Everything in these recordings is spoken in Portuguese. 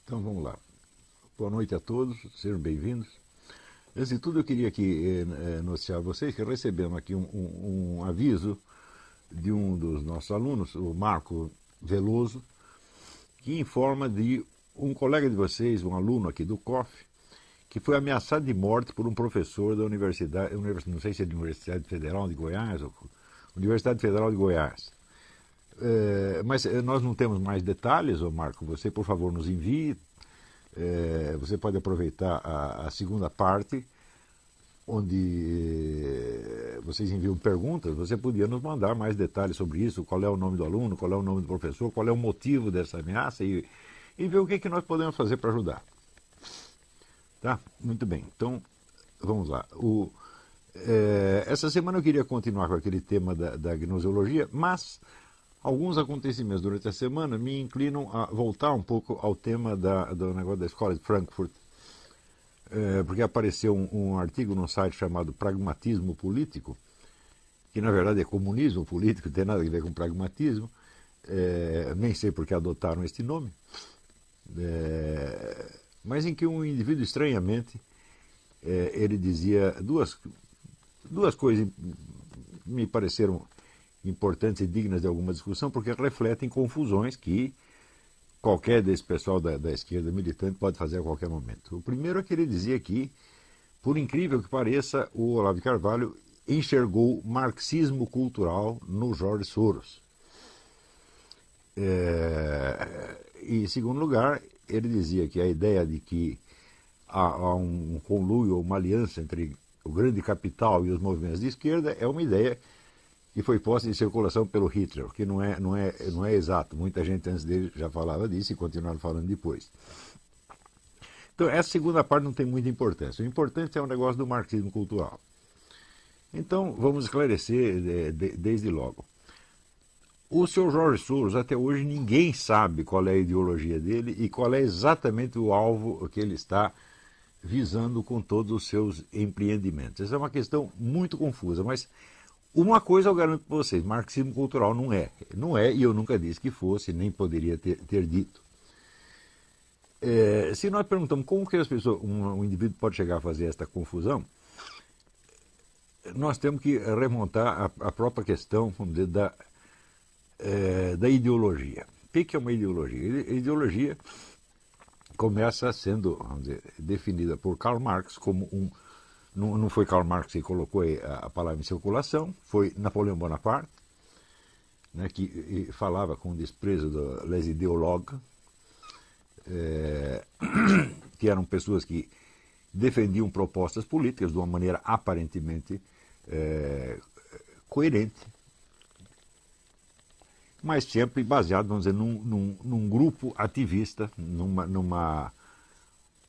Então vamos lá. Boa noite a todos, sejam bem-vindos. Antes de tudo, eu queria aqui noticiar a vocês que recebemos aqui um aviso de um dos nossos alunos, o Marco Veloso, que informa de um colega de vocês, um aluno aqui do COF, que foi ameaçado de morte por um professor da universidade, não sei se é da Universidade Federal de Goiás ou Universidade Federal de Goiás. Mas nós não temos mais detalhes, ô Marco, você por favor nos envie. Você pode aproveitar a segunda parte, onde vocês enviam perguntas. Você podia nos mandar mais detalhes sobre isso, qual é o nome do aluno, qual é o nome do professor, qual é o motivo dessa ameaça e ver o que nós podemos fazer para ajudar. Tá? Muito bem, então vamos lá. Essa semana eu queria continuar com aquele tema da gnoseologia, mas alguns acontecimentos durante a semana me inclinam a voltar um pouco ao tema do negócio da escola de Frankfurt, porque apareceu um artigo no site chamado Pragmatismo Político, que na verdade é comunismo político, não tem nada a ver com pragmatismo, nem sei por que adotaram este nome, mas em que um indivíduo estranhamente ele dizia duas coisas me pareceram importantes e dignas de alguma discussão, porque refletem confusões que qualquer desse pessoal da esquerda militante pode fazer a qualquer momento. O primeiro é que ele dizia que, por incrível que pareça, o Olavo de Carvalho enxergou marxismo cultural no George Soros. E, em segundo lugar, ele dizia que a ideia de que há um conluio ou uma aliança entre o grande capital e os movimentos de esquerda é uma ideia que foi posta em circulação pelo Hitler, que não é exato. Muita gente antes dele já falava disso e continuaram falando depois. Então, essa segunda parte não tem muita importância. O importante é o negócio do marxismo cultural. Então, vamos esclarecer desde logo. O Sr. Jorge Soros, até hoje, ninguém sabe qual é a ideologia dele e qual é exatamente o alvo que ele está visando com todos os seus empreendimentos. Essa é uma questão muito confusa, mas uma coisa eu garanto para vocês, marxismo cultural não é. Não é, e eu nunca disse que fosse, nem poderia ter dito. Se nós perguntamos como que as pessoas, um indivíduo pode chegar a fazer esta confusão, nós temos que remontar a própria questão, vamos dizer, da ideologia. O que é uma ideologia? A ideologia começa sendo, vamos dizer, definida por Karl Marx como não foi Karl Marx que colocou a palavra em circulação, foi Napoleão Bonaparte, né, que falava com desprezo das ideologues, que eram pessoas que defendiam propostas políticas de uma maneira aparentemente coerente, mas sempre baseado, vamos dizer, num grupo ativista, numa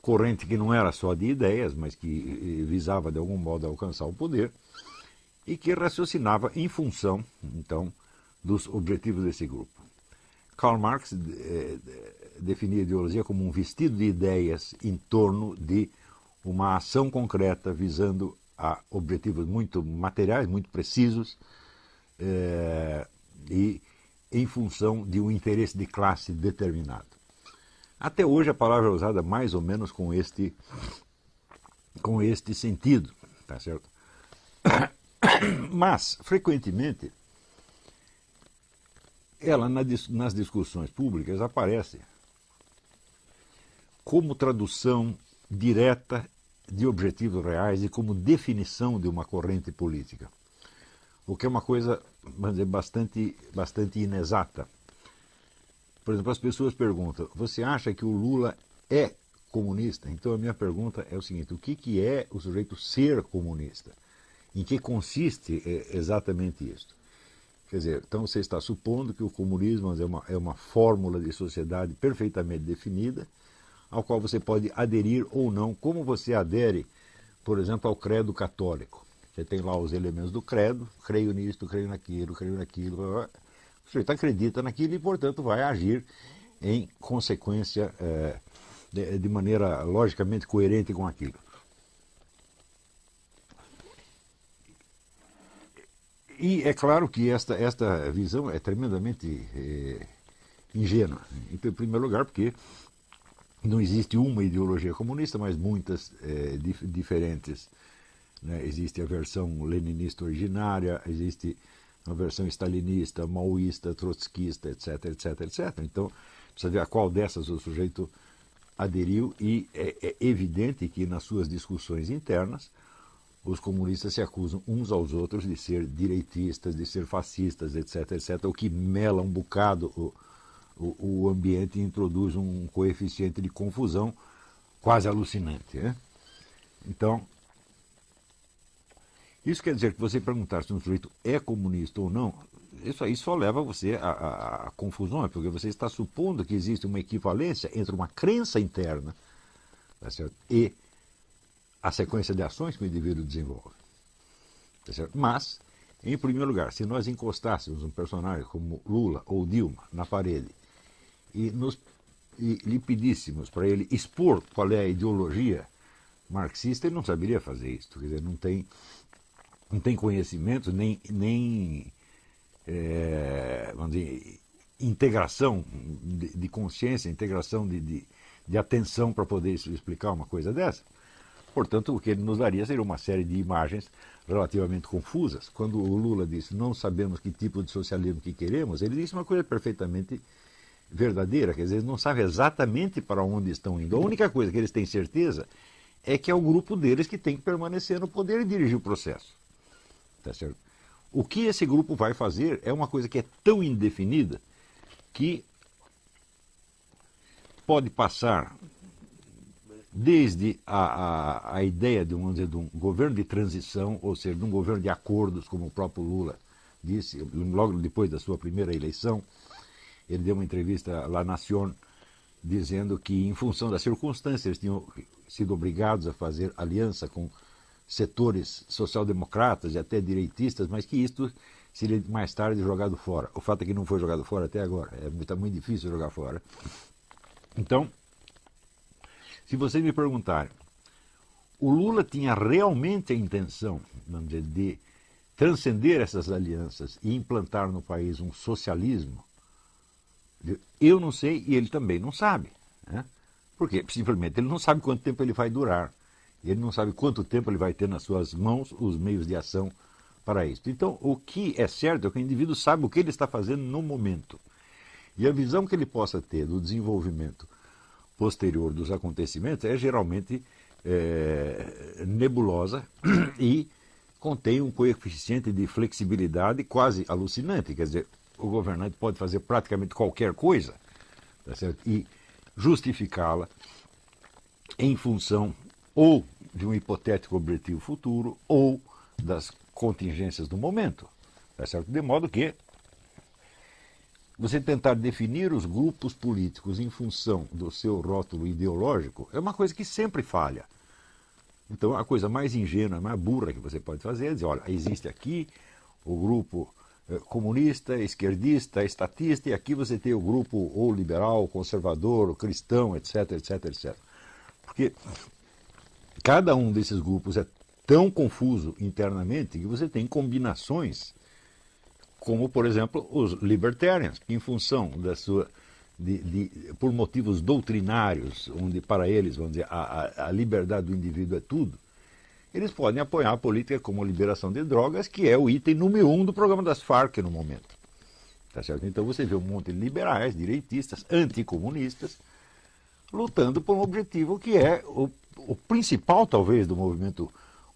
corrente que não era só de ideias, mas que visava de algum modo alcançar o poder e que raciocinava em função, então, dos objetivos desse grupo. Karl Marx definia a ideologia como um vestido de ideias em torno de uma ação concreta visando a objetivos muito materiais, muito precisos, e em função de um interesse de classe determinado. Até hoje a palavra é usada mais ou menos com este sentido, tá certo? Mas, frequentemente, ela nas discussões públicas aparece como tradução direta de objetivos reais e como definição de uma corrente política, o que é uma coisa, vamos dizer, bastante inexata. Por exemplo, as pessoas perguntam, você acha que o Lula é comunista? Então a minha pergunta é o seguinte, o que é o sujeito ser comunista? Em que consiste exatamente isso? Quer dizer, então você está supondo que o comunismo é uma fórmula de sociedade perfeitamente definida, ao qual você pode aderir ou não, como você adere, por exemplo, ao credo católico. Você tem lá os elementos do credo, creio nisto, creio naquilo, o sujeito acredita naquilo e, portanto, vai agir em consequência de maneira logicamente coerente com aquilo. E é claro que esta visão é tremendamente ingênua. Em primeiro lugar, porque Não existe uma ideologia comunista, mas muitas diferentes. Né? Existe a versão leninista originária, existe a versão stalinista, maoísta, trotskista, etc, etc, etc. Então, precisa ver a qual dessas o sujeito aderiu e é evidente que nas suas discussões internas os comunistas se acusam uns aos outros de ser direitistas, de ser fascistas, etc, etc, o que mela um bocado o ambiente e introduz um coeficiente de confusão quase alucinante. Né? Então, isso quer dizer que você perguntar se um sujeito é comunista ou não, isso aí só leva você a confusões, porque você está supondo que existe uma equivalência entre uma crença interna, tá certo? E a sequência de ações que o indivíduo desenvolve. Tá certo? Mas, em primeiro lugar, se nós encostássemos um personagem como Lula ou Dilma na parede e lhe pedíssemos para ele expor qual é a ideologia marxista, ele não saberia fazer isso. Quer dizer, não tem conhecimento, nem vamos dizer, integração de consciência, integração de atenção para poder explicar uma coisa dessa. Portanto, o que ele nos daria seria uma série de imagens relativamente confusas. Quando o Lula disse não sabemos que tipo de socialismo que queremos, ele disse uma coisa perfeitamente verdadeira, quer dizer, eles não sabem exatamente para onde estão indo. A única coisa que eles têm certeza é que é o grupo deles que tem que permanecer no poder e dirigir o processo. Tá certo? O que esse grupo vai fazer é uma coisa que é tão indefinida que pode passar desde a ideia de, vamos dizer, de um governo de transição, ou seja, de um governo de acordos, como o próprio Lula disse, logo depois da sua primeira eleição, ele deu uma entrevista à La Nación dizendo que, em função das circunstâncias, eles tinham sido obrigados a fazer aliança com setores social-democratas e até direitistas, mas que isto seria mais tarde jogado fora. O fato é que não foi jogado fora até agora, está muito difícil jogar fora. Então, se vocês me perguntarem, o Lula tinha realmente a intenção, vamos dizer, de transcender essas alianças e implantar no país um socialismo? Eu não sei e ele também não sabe. Né? Porque simplesmente ele não sabe quanto tempo ele vai durar. Ele não sabe quanto tempo ele vai ter nas suas mãos os meios de ação para isso. Então, o que é certo é que o indivíduo sabe o que ele está fazendo no momento. E a visão que ele possa ter do desenvolvimento posterior dos acontecimentos é geralmente nebulosa e contém um coeficiente de flexibilidade quase alucinante. Quer dizer, o governante pode fazer praticamente qualquer coisa, tá certo? E justificá-la em função ou de um hipotético objetivo futuro ou das contingências do momento, tá certo? De modo que você tentar definir os grupos políticos em função do seu rótulo ideológico é uma coisa que sempre falha. Então, a coisa mais ingênua, mais burra que você pode fazer é dizer, olha, existe aqui o grupo comunista, esquerdista, estatista, e aqui você tem o grupo ou liberal, conservador, ou cristão, etc, etc, etc. Porque cada um desses grupos é tão confuso internamente que você tem combinações como, por exemplo, os libertarians, que em função da sua, por motivos doutrinários, onde para eles, vamos dizer, a liberdade do indivíduo é tudo, eles podem apoiar a política como a liberação de drogas, que é o item número 1 do programa das Farc no momento. Tá certo? Então você vê um monte de liberais, direitistas, anticomunistas, lutando por um objetivo que é o principal, talvez, do movimento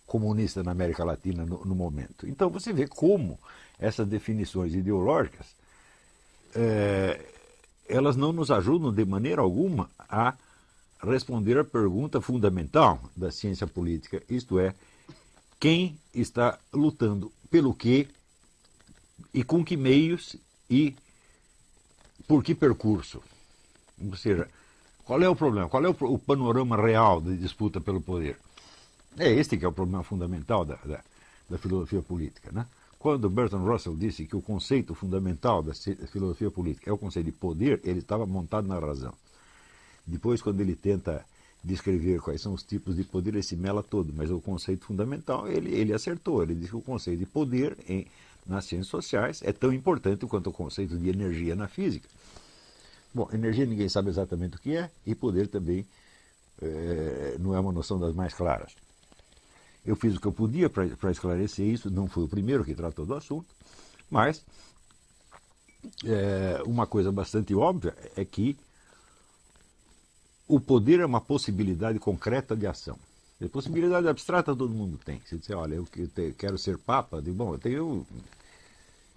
comunista na América Latina no momento. Então você vê como essas definições ideológicas elas não nos ajudam de maneira alguma a responder a pergunta fundamental da ciência política, isto é, quem está lutando pelo quê e com que meios e por que percurso. Ou seja, qual é o problema? Qual é o panorama real da disputa pelo poder? É este que é o problema fundamental da filosofia política. Né? Quando Bertrand Russell disse que o conceito fundamental da filosofia política é o conceito de poder, ele estava montado na razão. Depois, quando ele tenta descrever quais são os tipos de poder, ele se mela todo, mas o conceito fundamental, ele acertou. Ele disse que o conceito de poder nas ciências sociais é tão importante quanto o conceito de energia na física. Bom, energia ninguém sabe exatamente o que é, e poder também não é uma noção das mais claras. Eu fiz o que eu podia para esclarecer isso, não fui o primeiro que tratou do assunto, mas uma coisa bastante óbvia é que o poder é uma possibilidade concreta de ação. A possibilidade abstrata todo mundo tem. Se disser, olha, eu quero ser papa, eu digo, bom,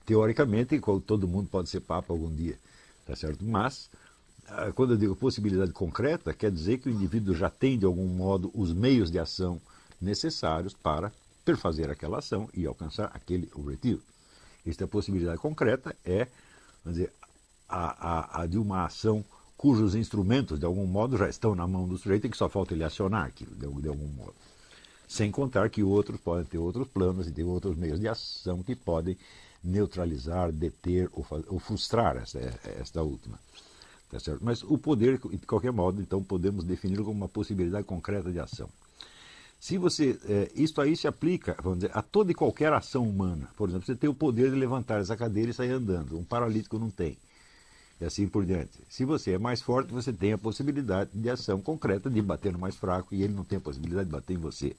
teoricamente todo mundo pode ser papa algum dia, tá certo? Mas quando eu digo possibilidade concreta, quer dizer que o indivíduo já tem de algum modo os meios de ação necessários para perfazer aquela ação e alcançar aquele objetivo. Esta possibilidade concreta é, vamos dizer, a de uma ação cujos instrumentos, de algum modo, já estão na mão do sujeito e que só falta ele acionar aquilo, de algum modo. Sem contar que outros podem ter outros planos e ter outros meios de ação que podem neutralizar, deter ou frustrar esta última. Tá certo? Mas o poder, de qualquer modo, então, podemos definir como uma possibilidade concreta de ação. Se você, isto aí se aplica, vamos dizer, a toda e qualquer ação humana. Por exemplo, você tem o poder de levantar essa cadeira e sair andando. Um paralítico não tem. E assim por diante. Se você é mais forte, você tem a possibilidade de ação concreta de bater no mais fraco e ele não tem a possibilidade de bater em você.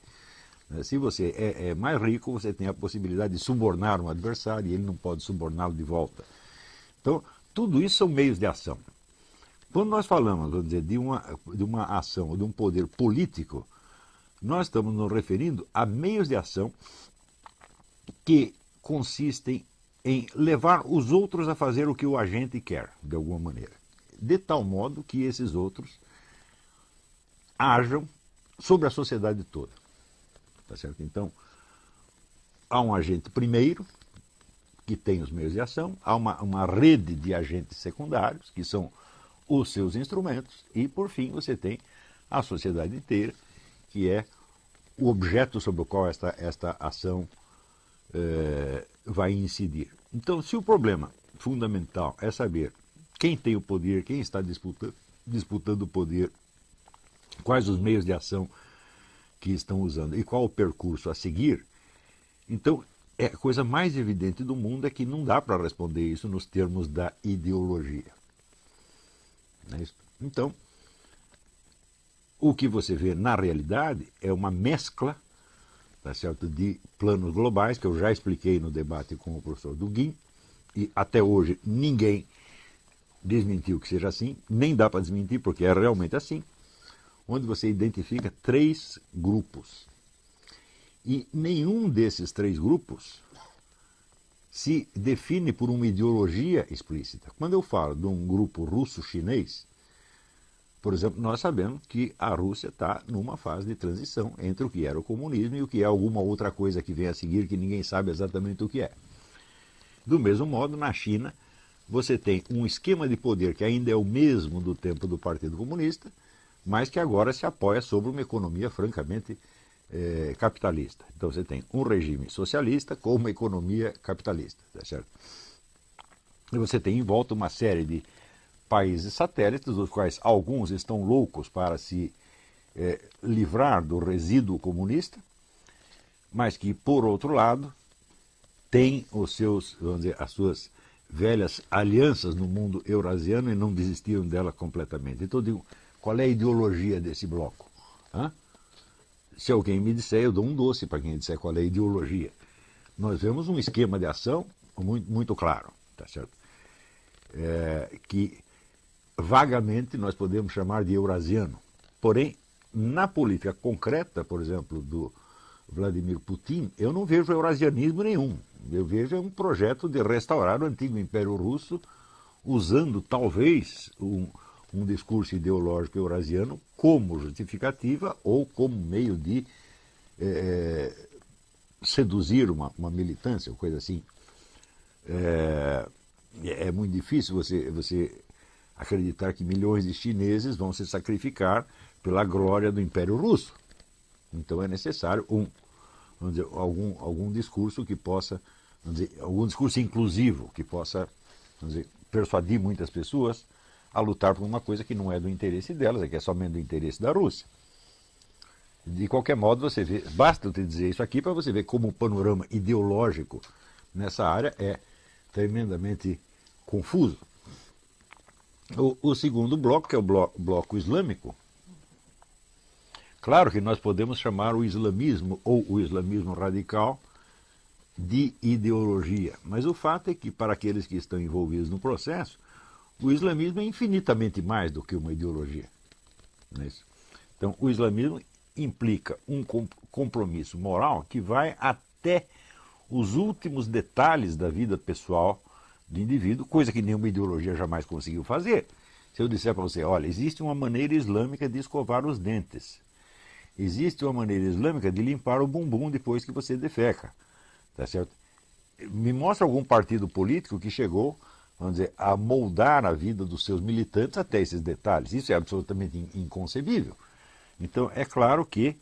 Se você é mais rico, você tem a possibilidade de subornar um adversário e ele não pode suborná-lo de volta. Então, tudo isso são meios de ação. Quando nós falamos, vamos dizer, de uma ação ou de um poder político, nós estamos nos referindo a meios de ação que consistem em levar os outros a fazer o que o agente quer, de alguma maneira. De tal modo que esses outros ajam sobre a sociedade toda. Tá certo? Então, há um agente primeiro, que tem os meios de ação, há uma rede de agentes secundários, que são os seus instrumentos, e, por fim, você tem a sociedade inteira, que é o objeto sobre o qual esta ação vai incidir. Então, se o problema fundamental é saber quem tem o poder, quem está disputando o poder, quais os meios de ação que estão usando e qual o percurso a seguir, então a coisa mais evidente do mundo é que não dá para responder isso nos termos da ideologia. Não é isso? Então, o que você vê na realidade é uma mescla, tá certo, de planos globais, que eu já expliquei no debate com o professor Dugin, e até hoje ninguém desmentiu que seja assim, nem dá para desmentir porque é realmente assim, onde você identifica 3 grupos. E nenhum desses 3 grupos se define por uma ideologia explícita. Quando eu falo de um grupo russo-chinês, por exemplo, nós sabemos que a Rússia está numa fase de transição entre o que era o comunismo e o que é alguma outra coisa que vem a seguir que ninguém sabe exatamente o que é. Do mesmo modo, na China, você tem um esquema de poder que ainda é o mesmo do tempo do Partido Comunista, mas que agora se apoia sobre uma economia francamente capitalista. Então você tem um regime socialista com uma economia capitalista, tá certo? E você tem em volta uma série de países satélites, dos quais alguns estão loucos para se livrar do resíduo comunista, mas que, por outro lado, têm os seus, vamos dizer, as suas velhas alianças no mundo eurasiano e não desistiram dela completamente. Então eu digo, qual é a ideologia desse bloco? Hã? Se alguém me disser, eu dou um doce para quem disser qual é a ideologia. Nós vemos um esquema de ação muito, muito claro, tá certo? Que vagamente nós podemos chamar de eurasiano. Porém, na política concreta, por exemplo, do Vladimir Putin, eu não vejo eurasianismo nenhum. Eu vejo um projeto de restaurar o antigo Império Russo, usando talvez um discurso ideológico eurasiano como justificativa ou como meio de seduzir uma militância, ou coisa assim. É muito difícil você acreditar que milhões de chineses vão se sacrificar pela glória do Império Russo. Então é necessário vamos dizer, algum discurso que possa, vamos dizer, algum discurso inclusivo que possa, vamos dizer, persuadir muitas pessoas a lutar por uma coisa que não é do interesse delas, é que é somente do interesse da Rússia. De qualquer modo, você vê, basta eu te dizer isso aqui para você ver como o panorama ideológico nessa área é tremendamente confuso. O segundo bloco, que é o bloco islâmico, claro que nós podemos chamar o islamismo ou o islamismo radical de ideologia, mas o fato é que, para aqueles que estão envolvidos no processo, o islamismo é infinitamente mais do que uma ideologia. Não é isso? Então, o islamismo implica um compromisso moral que vai até os últimos detalhes da vida pessoal do indivíduo, coisa que nenhuma ideologia jamais conseguiu fazer. Se eu disser para você, olha, existe uma maneira islâmica de escovar os dentes, existe uma maneira islâmica de limpar o bumbum depois que você defeca, tá certo? Me mostra algum partido político que chegou, vamos dizer, a moldar a vida dos seus militantes até esses detalhes. Isso é absolutamente inconcebível. Então, é claro que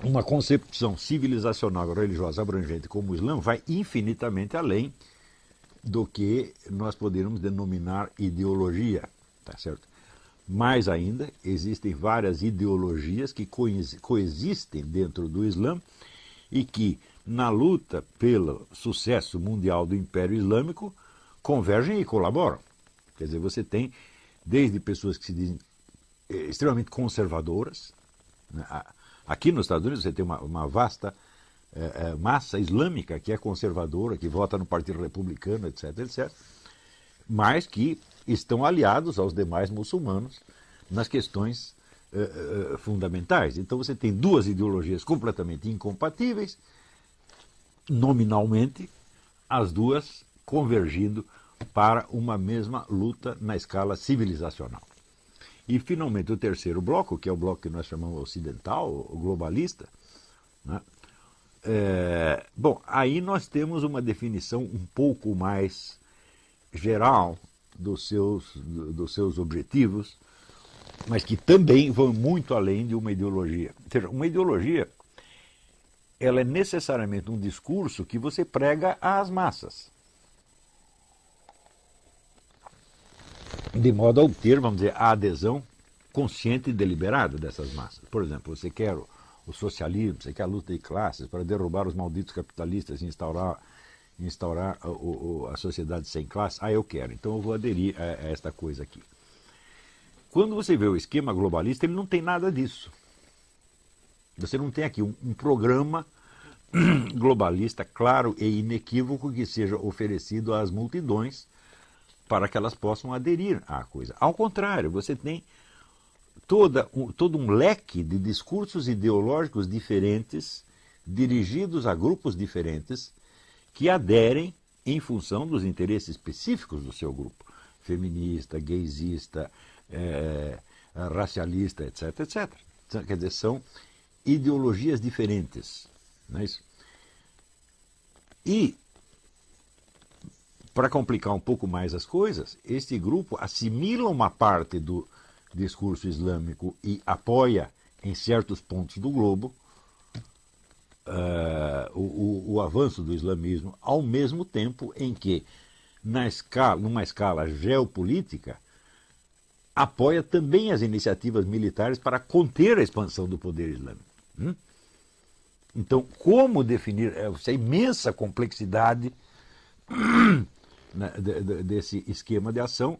uma concepção civilizacional religiosa abrangente como o Islã vai infinitamente além do que nós poderíamos denominar ideologia, tá certo? Mais ainda, existem várias ideologias que coexistem dentro do Islã e que, na luta pelo sucesso mundial do Império Islâmico, convergem e colaboram. Quer dizer, você tem desde pessoas que se dizem extremamente conservadoras. Aqui nos Estados Unidos você tem uma vasta massa islâmica que é conservadora, que vota no Partido Republicano, etc., etc., mas que estão aliados aos demais muçulmanos nas questões fundamentais. Então você tem duas ideologias completamente incompatíveis, nominalmente, as duas convergindo para uma mesma luta na escala civilizacional. E, finalmente, o terceiro bloco, que é o bloco que nós chamamos ocidental, o globalista, né? Bom, aí nós temos uma definição um pouco mais geral dos seus objetivos, mas que também vão muito além de uma ideologia. Ou seja, uma ideologia, ela é necessariamente um discurso que você prega às massas, de modo a obter, vamos dizer, a adesão consciente e deliberada dessas massas. Por exemplo, você quer o socialismo, você quer a luta de classes para derrubar os malditos capitalistas e instaurar a sociedade sem classe. Eu quero, então eu vou aderir a esta coisa aqui. Quando você vê o esquema globalista, ele não tem nada disso. Você não tem aqui um programa globalista claro e inequívoco que seja oferecido às multidões para que elas possam aderir à coisa. Ao contrário, você tem todo um leque de discursos ideológicos diferentes, dirigidos a grupos diferentes, que aderem em função dos interesses específicos do seu grupo. Feminista, gaysista, racialista, etc., etc. Quer dizer, são ideologias diferentes. Não é isso? E, para complicar um pouco mais as coisas, este grupo assimila uma parte do discurso islâmico e apoia, em certos pontos do globo, o avanço do islamismo, ao mesmo tempo em que, numa escala geopolítica, apoia também as iniciativas militares para conter a expansão do poder islâmico. Então, como definir essa imensa complexidade desse esquema de ação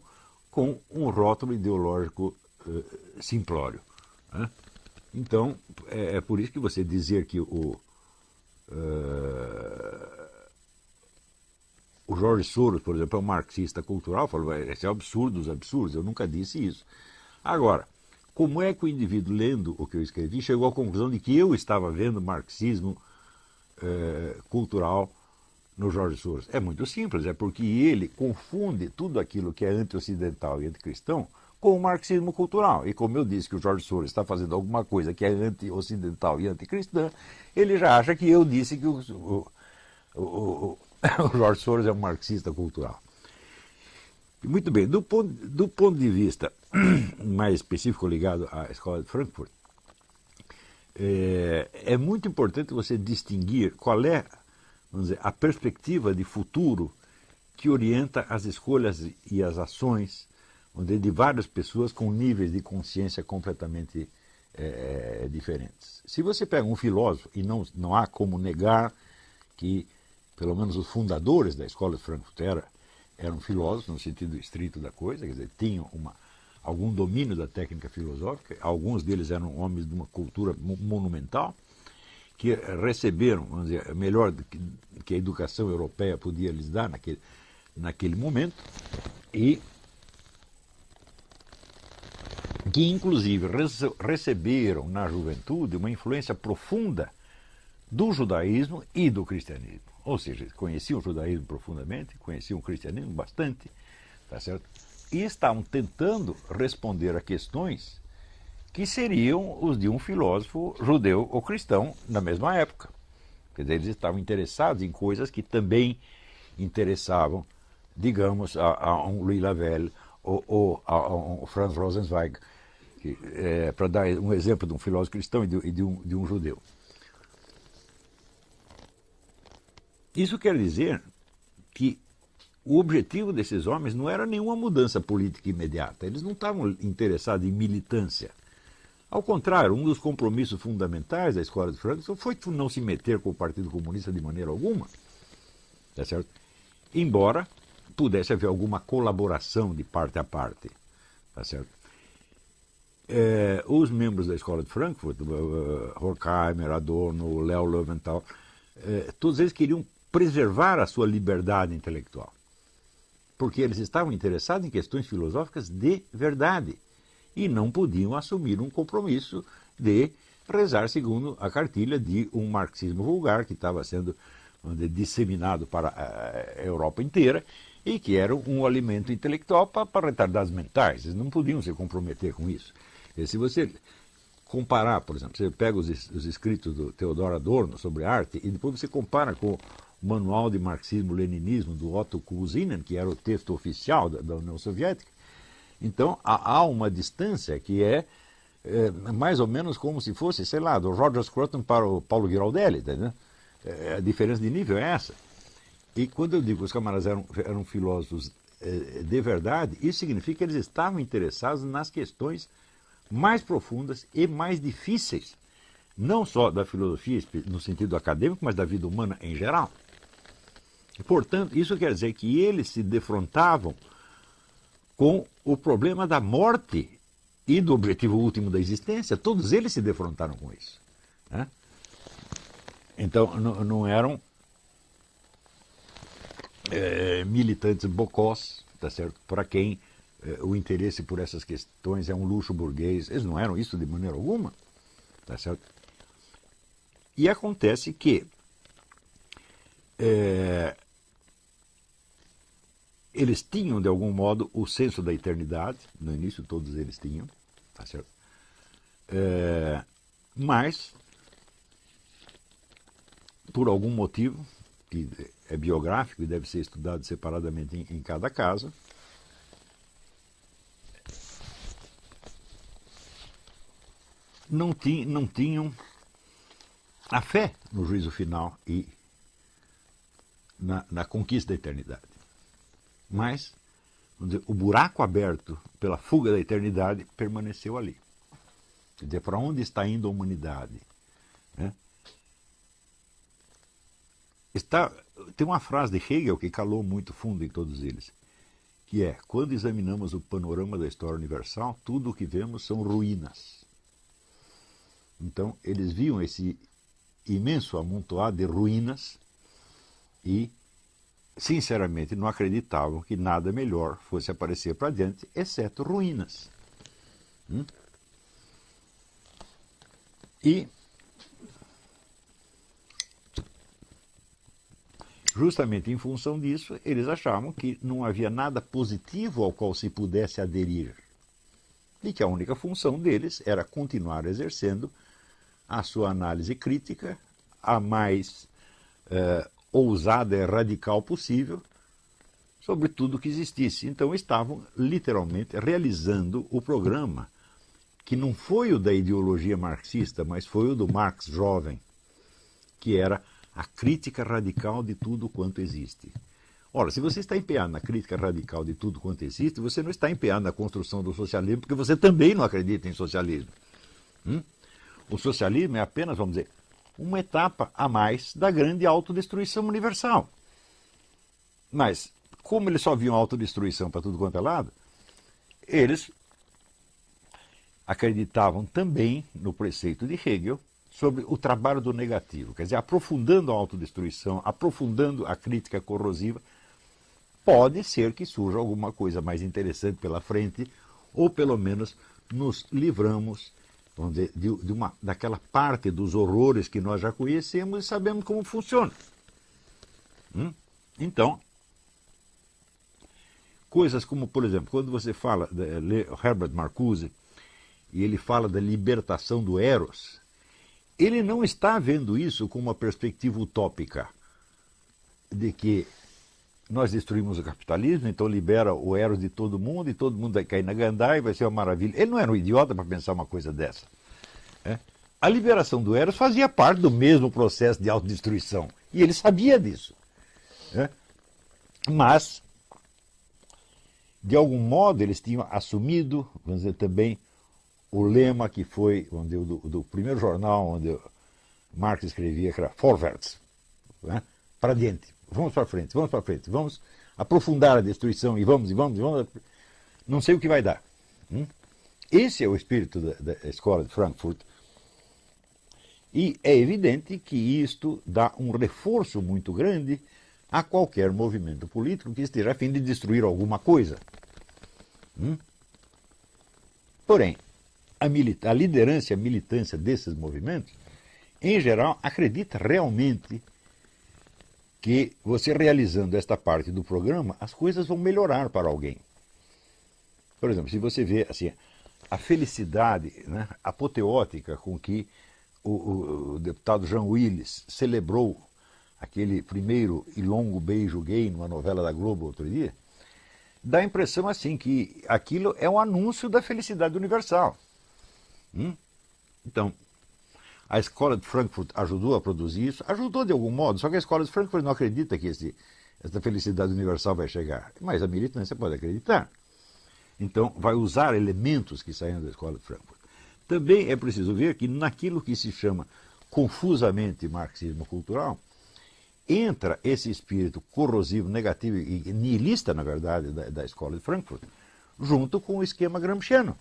com um rótulo ideológico simplório? Então, é por isso que você dizer que o Jorge Soros, por exemplo, é um marxista cultural, falou, esse é o absurdo dos absurdos, eu nunca disse isso. Agora, como é que o indivíduo, lendo o que eu escrevi, chegou à conclusão de que eu estava vendo marxismo cultural no Jorge Soros? É muito simples, é porque ele confunde tudo aquilo que é anti-ocidental e anticristão com o marxismo cultural. E como eu disse que o Jorge Soros está fazendo alguma coisa que é anti-ocidental e anticristã, ele já acha que eu disse que o Jorge Soros é um marxista cultural. Muito bem, do ponto de vista mais específico ligado à Escola de Frankfurt, é muito importante você distinguir qual é, vamos dizer, a perspectiva de futuro que orienta as escolhas e as ações de várias pessoas com níveis de consciência completamente diferentes. Se você pega um filósofo, e não há como negar que, pelo menos os fundadores da Escola de Frankfurt eram filósofos no sentido estrito da coisa, quer dizer, tinham algum domínio da técnica filosófica, alguns deles eram homens de uma cultura monumental, que receberam, vamos dizer, melhor do que a educação europeia podia lhes dar naquele momento, e que inclusive receberam na juventude uma influência profunda do judaísmo e do cristianismo. Ou seja, conheciam o judaísmo profundamente, conheciam o cristianismo bastante, tá certo? E estavam tentando responder a questões que seriam os de um filósofo judeu ou cristão na mesma época. Quer dizer, eles estavam interessados em coisas que também interessavam, digamos, a um Louis Lavelle ou a um Franz Rosenzweig, para dar um exemplo de um filósofo cristão e de um judeu. Isso quer dizer que o objetivo desses homens não era nenhuma mudança política imediata. Eles não estavam interessados em militância. Ao contrário, um dos compromissos fundamentais da Escola de Frankfurt foi não se meter com o Partido Comunista de maneira alguma, tá certo? Embora pudesse haver alguma colaboração de parte a parte, tá certo? Os membros da Escola de Frankfurt, Horkheimer, Adorno, Leo Löwenthal, todos eles queriam preservar a sua liberdade intelectual, porque eles estavam interessados em questões filosóficas de verdade e não podiam assumir um compromisso de rezar segundo a cartilha de um marxismo vulgar que estava sendo disseminado para a Europa inteira e que era um alimento intelectual para retardados mentais. Eles não podiam se comprometer com isso. E se você comparar, por exemplo, você pega os escritos do Theodor Adorno sobre arte e depois você compara com o Manual de Marxismo-Leninismo do Otto Kuhsinen, que era o texto oficial da União Soviética, então há uma distância que é mais ou menos como se fosse, sei lá, do Roger Scruton para o Paulo Giraldelli, entendeu? A diferença de nível é essa. E quando eu digo que os camaradas eram filósofos de verdade, isso significa que eles estavam interessados nas questões mais profundas e mais difíceis, não só da filosofia no sentido acadêmico, mas da vida humana em geral. E, portanto, isso quer dizer que eles se defrontavam com o problema da morte e do objetivo último da existência. Todos eles se defrontaram com isso, né? Então, não eram militantes bocós, tá certo? Para quem o interesse por essas questões é um luxo burguês. Eles não eram isso de maneira alguma, tá certo? E acontece que eles tinham, de algum modo, o senso da eternidade. No início todos eles tinham, tá certo? Mas, por algum motivo, que é biográfico e deve ser estudado separadamente em cada caso, não tinham a fé no juízo final e na conquista da eternidade. Mas, vamos dizer, o buraco aberto pela fuga da eternidade permaneceu ali. Quer dizer, para onde está indo a humanidade? Né? Tem uma frase de Hegel que calou muito fundo em todos eles, que é: quando examinamos o panorama da história universal, tudo o que vemos são ruínas. Então, eles viam esse imenso amontoado de ruínas e, sinceramente, não acreditavam que nada melhor fosse aparecer para diante, exceto ruínas. E, justamente em função disso, eles achavam que não havia nada positivo ao qual se pudesse aderir. E que a única função deles era continuar exercendo a sua análise crítica, a mais ousada e radical possível, sobre tudo que existisse. Então estavam literalmente realizando o programa, que não foi o da ideologia marxista, mas foi o do Marx jovem, que era a crítica radical de tudo quanto existe. Ora, se você está empenhado na crítica radical de tudo quanto existe, você não está empenhado na construção do socialismo, porque você também não acredita em socialismo. O socialismo é apenas, vamos dizer, uma etapa a mais da grande autodestruição universal. Mas, como eles só viam autodestruição para tudo quanto é lado, eles acreditavam também no preceito de Hegel sobre o trabalho do negativo, quer dizer, aprofundando a autodestruição, aprofundando a crítica corrosiva, pode ser que surja alguma coisa mais interessante pela frente, ou pelo menos nos livramos, vamos dizer, daquela parte dos horrores que nós já conhecemos e sabemos como funciona. Então, coisas como, por exemplo, quando você fala, lê Herbert Marcuse, e ele fala da libertação do Eros, ele não está vendo isso com uma perspectiva utópica, de que nós destruímos o capitalismo, então libera o Eros de todo mundo, e todo mundo vai cair na gandaia, e vai ser uma maravilha. Ele não era um idiota para pensar uma coisa dessa. A liberação do Eros fazia parte do mesmo processo de autodestruição, e ele sabia disso. Mas, de algum modo, eles tinham assumido, vamos dizer, também o lema que foi, vamos dizer, do primeiro jornal onde Marx escrevia, que era Vorwärts, para diante, vamos para frente, vamos aprofundar a destruição e vamos, não sei o que vai dar. Esse é o espírito da escola de Frankfurt, e é evidente que isto dá um reforço muito grande a qualquer movimento político que esteja a fim de destruir alguma coisa. Porém, a liderança e a militância desses movimentos, em geral, acredita realmente que você realizando esta parte do programa, as coisas vão melhorar para alguém. Por exemplo, se você vê assim, a felicidade, né, apoteótica com que o deputado Jean Willis celebrou aquele primeiro e longo beijo gay numa novela da Globo outro dia, dá a impressão assim que aquilo é um anúncio da felicidade universal. Então, a escola de Frankfurt ajudou a produzir isso, ajudou de algum modo, só que a escola de Frankfurt não acredita que essa felicidade universal vai chegar, mas a militância pode acreditar. Então, vai usar elementos que saíram da escola de Frankfurt. Também é preciso ver que naquilo que se chama confusamente marxismo cultural, entra esse espírito corrosivo, negativo e nihilista, na verdade, da escola de Frankfurt, junto com o esquema gramsciano.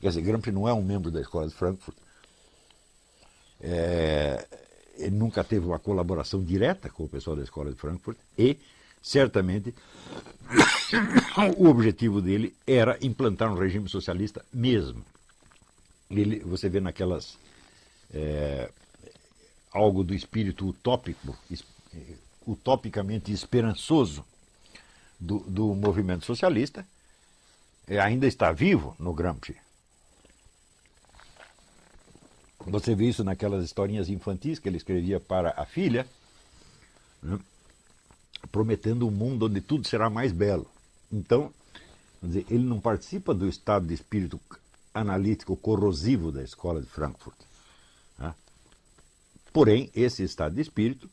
Quer dizer, Gramsci não é um membro da escola de Frankfurt. Ele nunca teve uma colaboração direta com o pessoal da escola de Frankfurt e, certamente, o objetivo dele era implantar um regime socialista mesmo. Você vê naquelas... algo do espírito utópico, utopicamente esperançoso do movimento socialista, ainda está vivo no Gramsci. Você vê isso naquelas historinhas infantis que ele escrevia para a filha, né, prometendo um mundo onde tudo será mais belo. Então, quer dizer, ele não participa do estado de espírito analítico corrosivo da escola de Frankfurt. Né? Porém, esse estado de espírito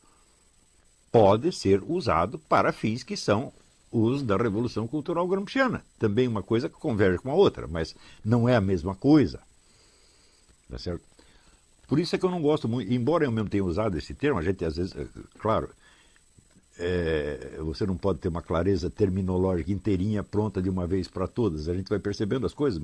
pode ser usado para fins que são os da Revolução Cultural Gramsciana. Também uma coisa que converge com a outra, mas não é a mesma coisa. Tá certo? Por isso é que eu não gosto muito, embora eu mesmo tenha usado esse termo, a gente às vezes, claro, você não pode ter uma clareza terminológica inteirinha pronta de uma vez para todas, a gente vai percebendo as coisas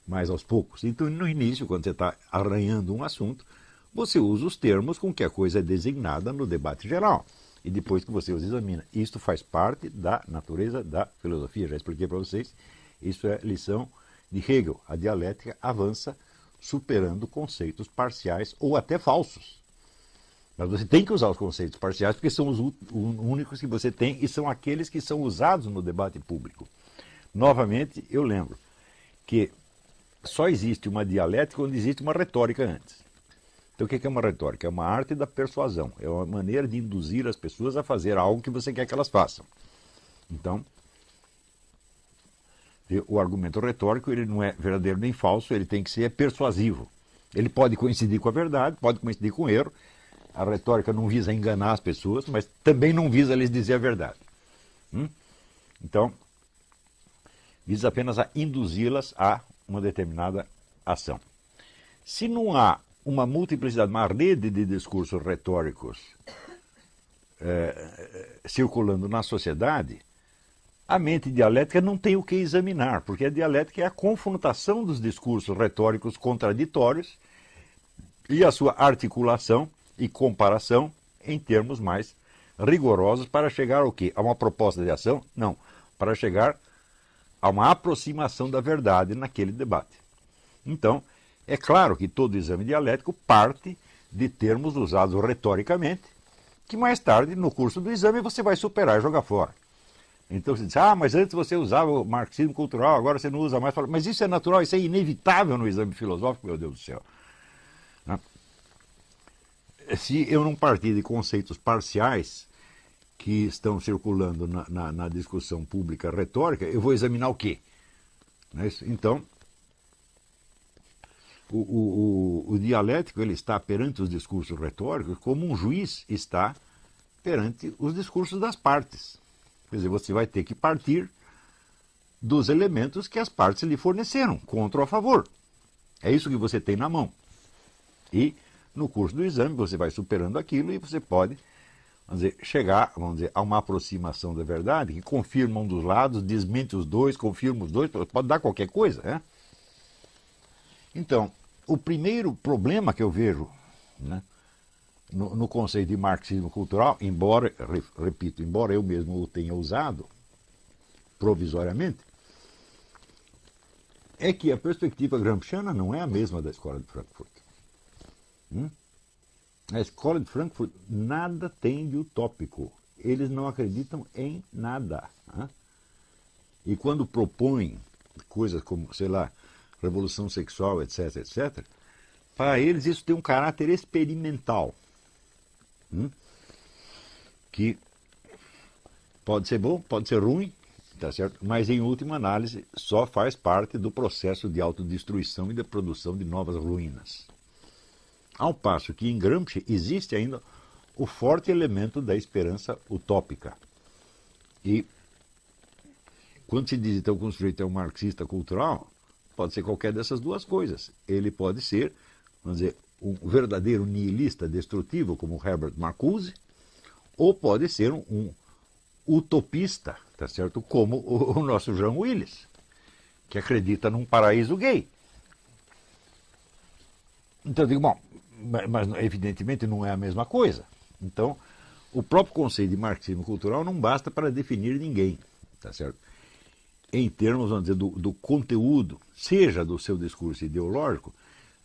mais aos poucos. Então, no início, quando você está arranhando um assunto, você usa os termos com que a coisa é designada no debate geral. E depois que você os examina. Isto faz parte da natureza da filosofia. Já expliquei para vocês. Isso é lição de Hegel. A dialética avança superando conceitos parciais ou até falsos. Mas você tem que usar os conceitos parciais porque são os únicos que você tem e são aqueles que são usados no debate público. Novamente, eu lembro que só existe uma dialética onde existe uma retórica antes. Então, o que é uma retórica? É uma arte da persuasão. É uma maneira de induzir as pessoas a fazer algo que você quer que elas façam. Então, o argumento retórico ele não é verdadeiro nem falso, ele tem que ser persuasivo. Ele pode coincidir com a verdade, pode coincidir com o erro. A retórica não visa enganar as pessoas, mas também não visa lhes dizer a verdade. Então, visa apenas a induzi-las a uma determinada ação. Se não há uma multiplicidade, uma rede de discursos retóricos circulando na sociedade, a mente dialética não tem o que examinar, porque a dialética é a confrontação dos discursos retóricos contraditórios e a sua articulação e comparação em termos mais rigorosos para chegar ao quê? A uma proposta de ação? Não, para chegar a uma aproximação da verdade naquele debate. Então, é claro que todo exame dialético parte de termos usados retoricamente, que mais tarde, no curso do exame, você vai superar e jogar fora. Então você diz, mas antes você usava o marxismo cultural, agora você não usa mais. Mas isso é natural, isso é inevitável no exame filosófico, meu Deus do céu. Se eu não partir de conceitos parciais que estão circulando na discussão pública retórica, eu vou examinar o quê? Então, o dialético ele está perante os discursos retóricos como um juiz está perante os discursos das partes. Quer dizer, você vai ter que partir dos elementos que as partes lhe forneceram, contra ou a favor. É isso que você tem na mão. E no curso do exame você vai superando aquilo e você pode, chegar, a uma aproximação da verdade que confirma um dos lados, desmente os dois, confirma os dois, pode dar qualquer coisa, né? Então, o primeiro problema que eu vejo, né, no conceito de marxismo cultural, embora eu mesmo o tenha usado provisoriamente, é que a perspectiva gramsciana não é a mesma da Escola de Frankfurt. A Escola de Frankfurt nada tem de utópico. Eles não acreditam em nada. E quando propõem coisas como, sei lá, revolução sexual, etc., etc., para eles isso tem um caráter experimental. Que pode ser bom, pode ser ruim, tá certo? Mas em última análise só faz parte do processo de autodestruição e da produção de novas ruínas. Ao passo que em Gramsci existe ainda o forte elemento da esperança utópica. E quando se diz então que um sujeito é um marxista cultural, pode ser qualquer dessas duas coisas. Ele pode ser, vamos dizer, um verdadeiro nihilista destrutivo, como Herbert Marcuse, ou pode ser um utopista, tá certo? Como o nosso John Willis, que acredita num paraíso gay. Então eu digo, bom, mas evidentemente não é a mesma coisa. Então, o próprio conceito de marxismo cultural não basta para definir ninguém, tá certo? Em termos, vamos dizer, do conteúdo, seja do seu discurso ideológico,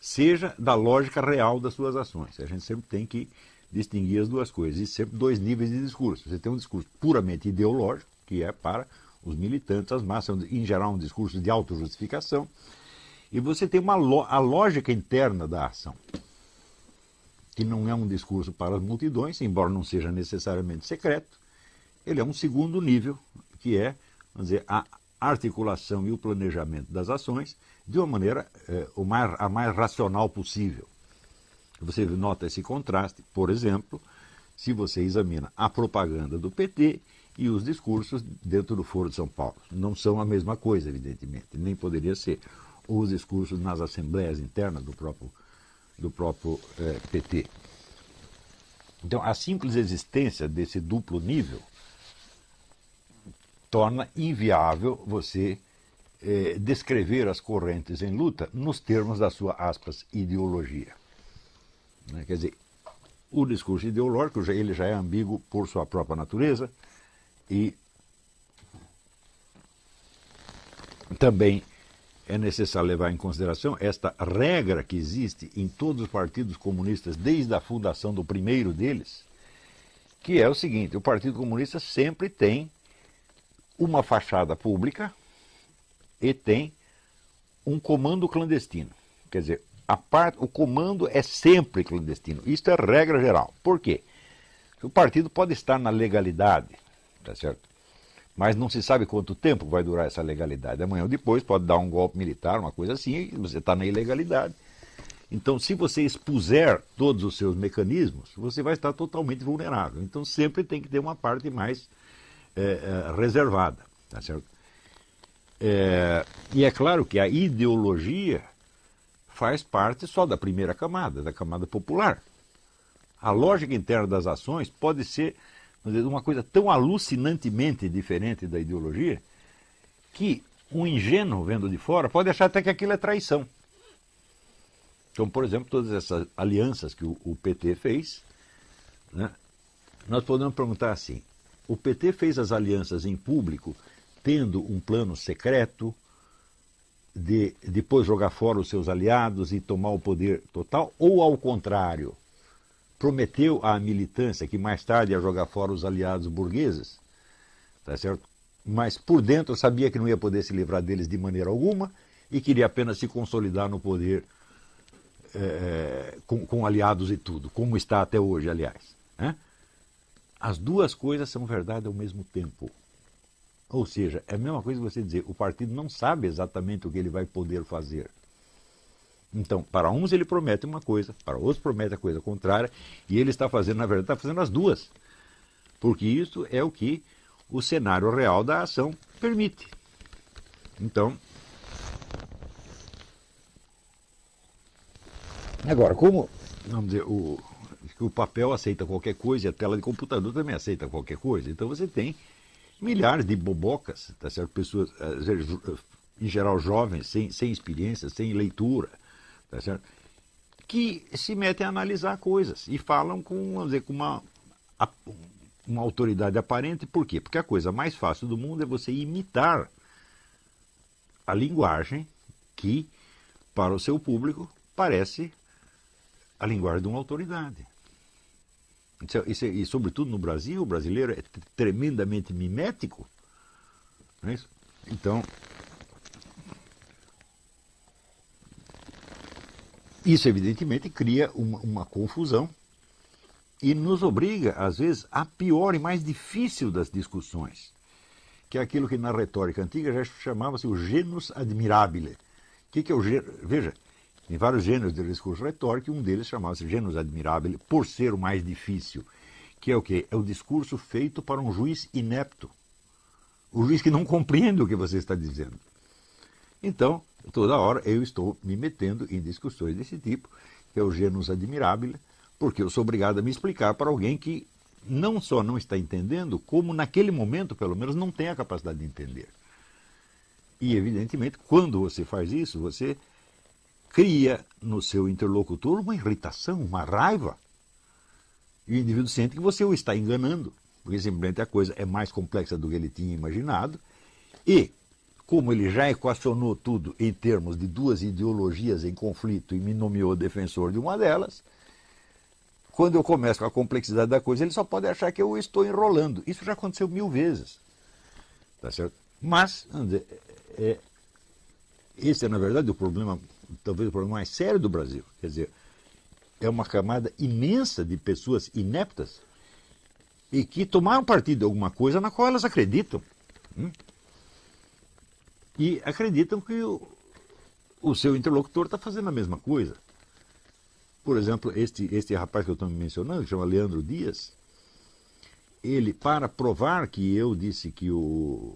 seja da lógica real das suas ações. A gente sempre tem que distinguir as duas coisas. Existem sempre dois níveis de discurso. Você tem um discurso puramente ideológico, que é para os militantes, as massas, em geral um discurso de autojustificação, e você tem a lógica interna da ação, que não é um discurso para as multidões, embora não seja necessariamente secreto. Ele é um segundo nível, que é, vamos dizer, a articulação e o planejamento das ações de uma maneira a mais racional possível. Você nota esse contraste, por exemplo, se você examina a propaganda do PT e os discursos dentro do Foro de São Paulo. Não são a mesma coisa, evidentemente, nem poderia ser. Ou os discursos nas assembleias internas do próprio PT. Então, a simples existência desse duplo nível torna inviável você descrever as correntes em luta nos termos da sua, aspas, ideologia. Quer dizer, o discurso ideológico ele já é ambíguo por sua própria natureza e também é necessário levar em consideração esta regra que existe em todos os partidos comunistas desde a fundação do primeiro deles, que é o seguinte: o Partido Comunista sempre tem uma fachada pública e tem um comando clandestino. Quer dizer, o comando é sempre clandestino. Isto é regra geral. Por quê? O partido pode estar na legalidade, tá certo? Mas não se sabe quanto tempo vai durar essa legalidade. Amanhã ou depois pode dar um golpe militar, uma coisa assim, e você está na ilegalidade. Então, se você expuser todos os seus mecanismos, você vai estar totalmente vulnerável. Então, sempre tem que ter uma parte mais reservada, tá certo? E é claro que a ideologia faz parte só da primeira camada, da camada popular. A lógica interna das ações pode ser, uma coisa tão alucinantemente diferente da ideologia, que um ingênuo vendo de fora pode achar até que aquilo é traição. Então, por exemplo, todas essas alianças que o PT fez, né, nós podemos perguntar assim, o PT fez as alianças em público tendo um plano secreto de depois jogar fora os seus aliados e tomar o poder total, ou ao contrário, prometeu à militância que mais tarde ia jogar fora os aliados burgueses, tá certo? Mas por dentro sabia que não ia poder se livrar deles de maneira alguma e queria apenas se consolidar no poder com aliados e tudo, como está até hoje, aliás. Né? As duas coisas são verdade ao mesmo tempo. Ou seja, é a mesma coisa que você dizer, o partido não sabe exatamente o que ele vai poder fazer. Então, para uns ele promete uma coisa, para outros promete a coisa contrária, e ele está fazendo, na verdade, está fazendo as duas. Porque isso é o que o cenário real da ação permite. Então, agora, como, vamos dizer, o papel aceita qualquer coisa e a tela de computador também aceita qualquer coisa, então você tem milhares de bobocas, tá certo? Pessoas, em geral jovens, sem experiência, sem leitura, tá certo? Que se metem a analisar coisas e falam com, vamos dizer, com uma autoridade aparente. Por quê? Porque a coisa mais fácil do mundo é você imitar a linguagem que, para o seu público, parece a linguagem de uma autoridade. E, sobretudo no Brasil, o brasileiro é tremendamente mimético. Não é isso? Então, isso evidentemente cria uma confusão e nos obriga, às vezes, à pior e mais difícil das discussões, que é aquilo que na retórica antiga já chamava-se o genus admirabile. O que é o genus? Veja, tem vários gêneros de discurso retórico, e um deles chamava-se genus admirabile, por ser o mais difícil, que é o quê? É o discurso feito para um juiz inepto, o juiz que não compreende o que você está dizendo. Então, toda hora eu estou me metendo em discussões desse tipo, que é o genus admirabile, porque eu sou obrigado a me explicar para alguém que não só não está entendendo, como naquele momento, pelo menos, não tem a capacidade de entender. E, evidentemente, quando você faz isso, você cria no seu interlocutor uma irritação, uma raiva. E o indivíduo sente que você o está enganando, porque simplesmente a coisa é mais complexa do que ele tinha imaginado. E, como ele já equacionou tudo em termos de duas ideologias em conflito e me nomeou defensor de uma delas, quando eu começo com a complexidade da coisa, ele só pode achar que eu estou enrolando. Isso já aconteceu 1000 vezes. Tá certo? Mas, vamos dizer, esse é, na verdade, o problema, talvez o problema mais sério do Brasil. Quer dizer, é uma camada imensa de pessoas ineptas e que tomaram partido de alguma coisa na qual elas acreditam. E acreditam que o seu interlocutor está fazendo a mesma coisa. Por exemplo, este rapaz que eu estou mencionando, que chama Leandro Dias, ele, para provar que eu disse que o